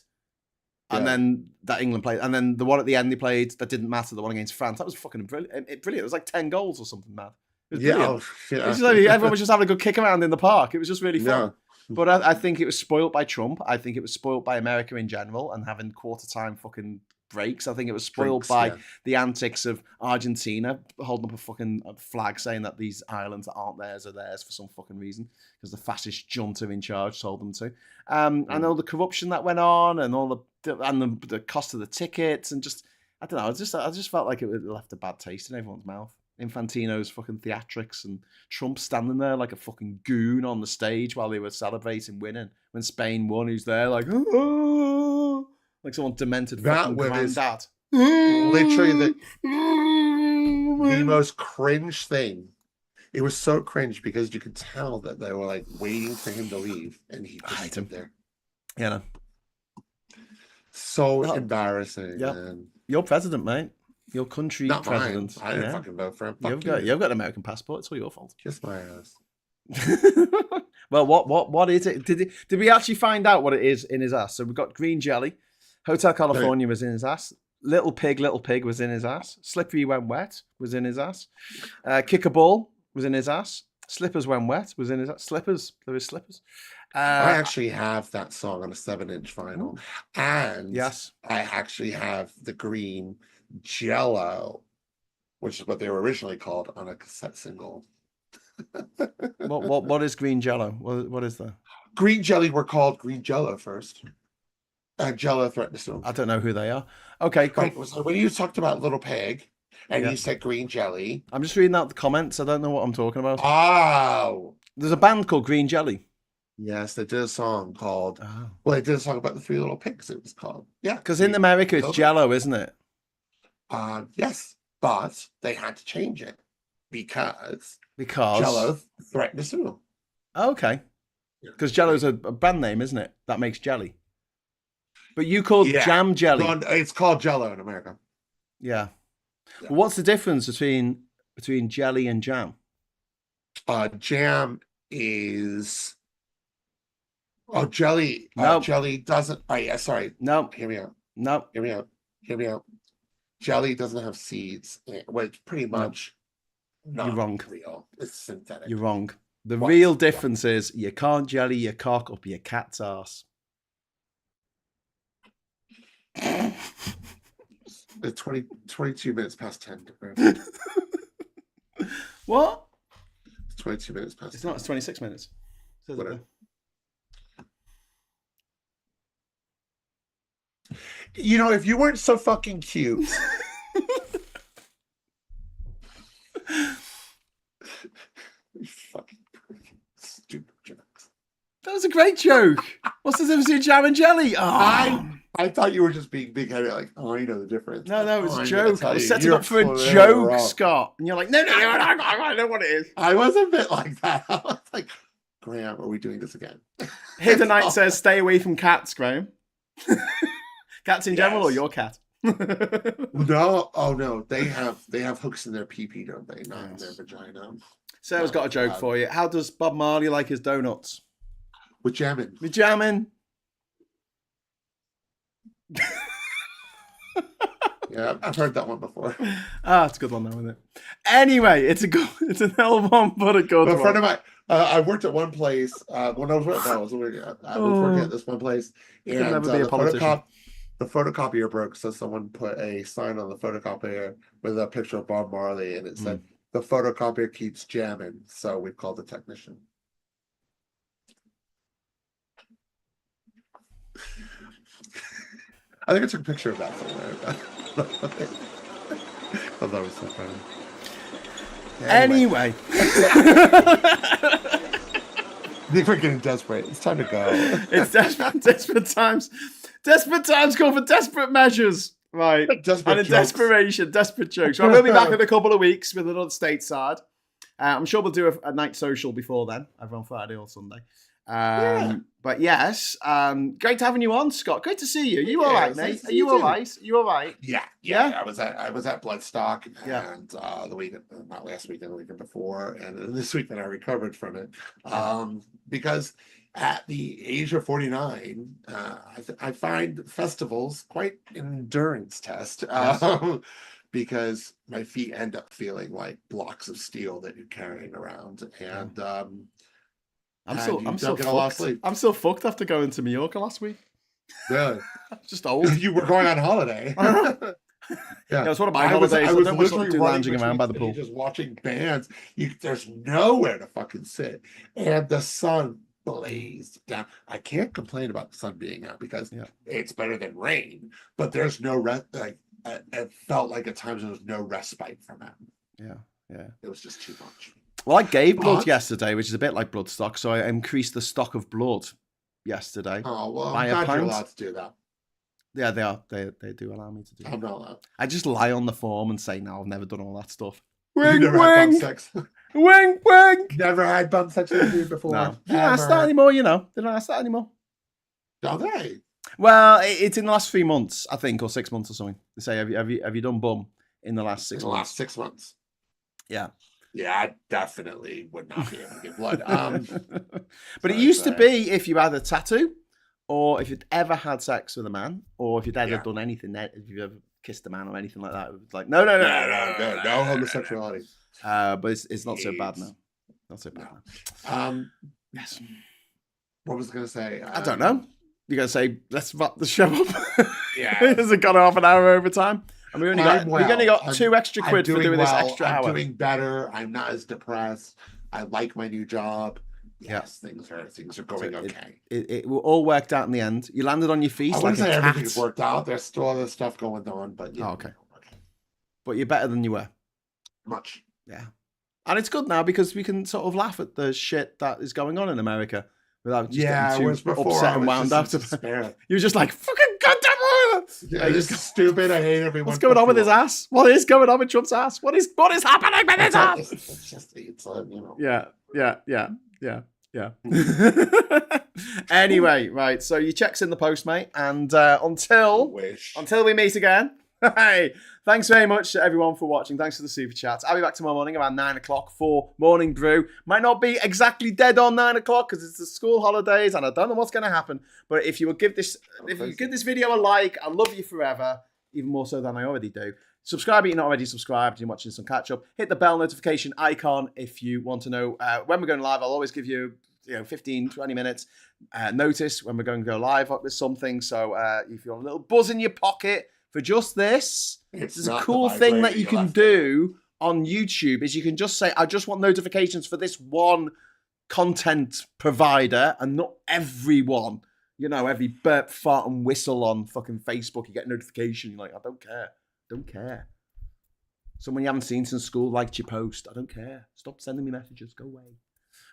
And then that England played, and then the one at the end they played that didn't matter, the one against France, that was fucking brilliant. It was like 10 goals or something mad. It was brilliant. It was like, everyone was just having a good kick around in the park. It was just really fun. Yeah. But I think it was spoilt by Trump. I think it was spoilt by America in general and having quarter time fucking breaks. I think it was spoiled by the antics of Argentina holding up a fucking flag saying that these islands that aren't theirs are theirs for some fucking reason because the fascist junta in charge told them to. And all the corruption that went on and all the cost of the tickets and just, I don't know, I just felt like it left a bad taste in everyone's mouth. Infantino's fucking theatrics and Trump standing there like a fucking goon on the stage while they were celebrating winning. When Spain won, he's there like, oh, like someone demented fucking granddad. Literally the most cringe thing. It was so cringe because you could tell that they were like waiting for him to leave and he just stood there. Yeah. No. So embarrassing. Yep. Man. You're president, mate. Your country Not president. Mine. I didn't fucking vote for him. You've got an American passport. It's all your fault. Kiss my ass. Well, what is it? Did we actually find out what it is in his ass? So we've got green jelly. Hotel California was in his ass. Little pig was in his ass. Slippery when wet was in his ass. Kick a ball was in his ass. Slippers when wet was in his ass. Slippers. There is slippers. I actually have that song on a 7-inch vinyl. And yes, I actually have the green Jello, which is what they were originally called, on a cassette single. What is green Jello? What is that? Green jelly were called green Jello first. And Jello threatened to sue. I don't know who they are. Okay, cool. Right, so when you talked about Little Pig and you said green jelly, I'm just reading out the comments. I don't know what I'm talking about. Oh, there's a band called Green Jelly. Yes, they did a song called. Oh. Well, they did a song about the 3 little pigs. It was called. Yeah, because in America it's Jello, isn't it? Yes, but they had to change it because Jello threatened to sue. Oh, okay. Because Jello's a brand name, isn't it? That makes jelly. But you called jam jelly. It's called Jello in America. Yeah. Well, what's the difference between jelly and jam? Jam is. Oh, jelly. No. Jelly doesn't. Oh, yeah, sorry. No. Hear me out. No. Hear me out. Jelly doesn't have seeds, which pretty much not real. It's synthetic. You're wrong. The real difference is you can't jelly your cock up your cat's arse. It's 22 minutes past 10. What? It's 22 minutes past 10. It's not, it's 26 minutes. Whatever. You know, if you weren't so fucking cute. You fucking stupid jokes. That was a great joke. What's the difference between jam and jelly? Oh. I thought you were just being big-headed, like, oh, you know the difference. No, it was a joke. I was setting up for a joke, Scott. And you're like, no, I know what it is. I was a bit like that. I was like, Graham, are we doing this again? Here the Knight says, stay away from cats, Graham. Cats in general or your cat? No, oh no, they have hooks in their pee-pee, don't they? Not in their vagina. Sarah's got a joke for you. How does Bob Marley like his donuts? With jamming. With jamming. Yeah, I've heard that one before. It's a good one though, isn't it? Anyway, it's an L1, but a good one. A friend of mine, I worked at one place when I was working at this one place, and the photocopier broke, so someone put a sign on the photocopier with a picture of Bob Marley, and it said, the photocopier keeps jamming, so we called the technician. I think I took a picture of that somewhere. I thought that was so funny. Anyway. I think we're getting desperate. It's time to go. It's desperate times. Desperate times call for desperate measures. Right. Desperate jokes. Right, we'll be back in a couple of weeks with another Stateside. I'm sure we'll do a night social before then, either on Friday or Sunday. But yes, great having you on, Scott. Great to see you. You all right, mate? Are you all right? You all right? Yeah. I was at Bloodstock, and the weekend, not last weekend, the weekend before, and this weekend I recovered from it because at the age of 49, I find festivals quite an endurance test. Because my feet end up feeling like blocks of steel that you're carrying around, and I'm still fucked after going to Mallorca last week. Really? Just old. You were going on holiday. Yeah, it's one of my holidays. I don't want to do lounging around by the pool. Just watching bands. There's nowhere to fucking sit. And the sun blazed down. I can't complain about the sun being out because it's better than rain, but there's no rest. Like, it felt like at times there was no respite from it. Yeah. It was just too much. Well, I gave blood yesterday, which is a bit like blood stock, so I increased the stock of blood yesterday. Oh, well, I'm glad you're allowed to do that. Yeah, they are. They do allow me to do that. I'm not allowed. I just lie on the form and say, no, I've never done all that stuff. Wing, never had bum sex. Wing, wing. Never had bum sex with you before. No. They don't ask that anymore, you know. They don't ask that anymore. Don't they? Well, it's in the last 3 months, I think, or 6 months or something. They say, have you done bum in the last 6 months? In the last 6 months. Yeah. Yeah, I definitely would not be able to give blood. But it used to be if you had a tattoo, or if you'd ever had sex with a man, or if you'd ever done anything, if you ever kissed a man or anything like that, it was like, no homosexuality. But it's not so bad now. Not so bad now. Yes. What was I going to say? I don't know. You're going to say, let's wrap the show up? Yeah. Has it gone half an hour over time? And we only got 2 extra quid for doing this extra hour. I'm doing better. I'm not as depressed. I like my new job. Yes, things are going okay. It all worked out in the end. You landed on your feet. I wouldn't say everything's worked out. There's still other stuff going on, but okay. But you're better than you were. Much. Yeah. And it's good now because we can sort of laugh at the shit that is going on in America without just getting too upset and wound up. You were just like, fucking goddamn. Yeah, this is stupid. I hate everyone. What's going on with his ass? What is going on with Trump's ass? What is happening with his ass? It's you know. Yeah. Anyway, right. So your check's in the post, mate. And until we meet again. Hey, thanks very much to everyone for watching. Thanks for the super chats. I'll be back tomorrow morning around 9 o'clock for Morning Brew. Might not be exactly dead on 9 o'clock because it's the school holidays and I don't know what's going to happen. But if you give this video a like, I'll love you forever, even more so than I already do. Subscribe if you're not already subscribed. You're watching some catch up. Hit the bell notification icon if you want to know when we're going live. I'll always give you 15, 20 minutes notice when we're going to go live with something. So if you're a little buzz in your pocket for just this, there's a cool thing that you can do on YouTube is you can just say, I just want notifications for this one content provider and not everyone. You know, every burp, fart and whistle on fucking Facebook, you get a notification. You're like, I don't care. Don't care. Someone you haven't seen since school liked your post. I don't care. Stop sending me messages. Go away.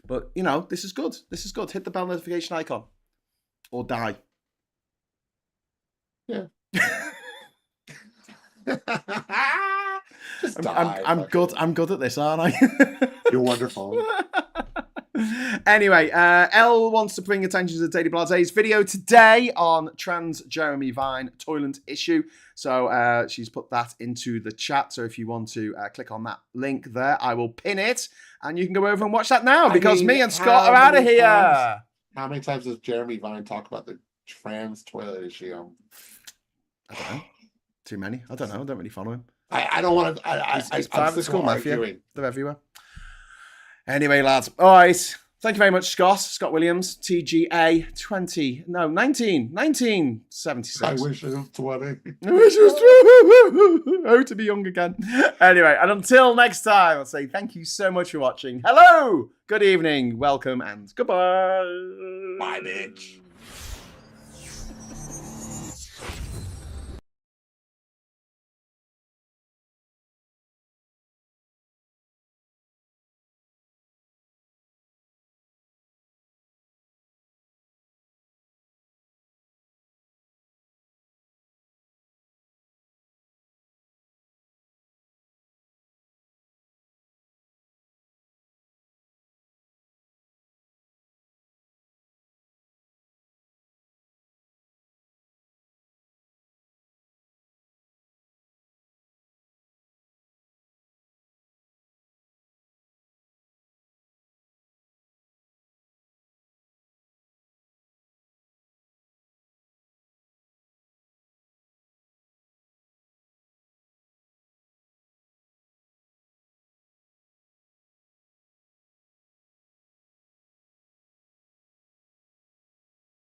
But, this is good. This is good. Hit the bell notification icon. Or die. Yeah. Just I'm good at this, aren't I? You're wonderful. Anyway, Elle wants to bring attention to Daily Blase's video today on trans Jeremy Vine toilet issue. So she's put that into the chat. So if you want to click on that link there, I will pin it. And you can go over and watch that now because me and Scott are out of here. How many times does Jeremy Vine talk about the trans toilet issue? I don't know. Too many. I don't know. I don't really follow him. I don't want to. I'm private school mafia. They're everywhere. Anyway, lads. All right. Thank you very much, Scott Williams, TGA 1976. I wish it was 20. I wish it was 20. Oh, to be young again. Anyway, and until next time, I'll say thank you so much for watching. Hello, good evening, welcome, and goodbye. Bye, bitch.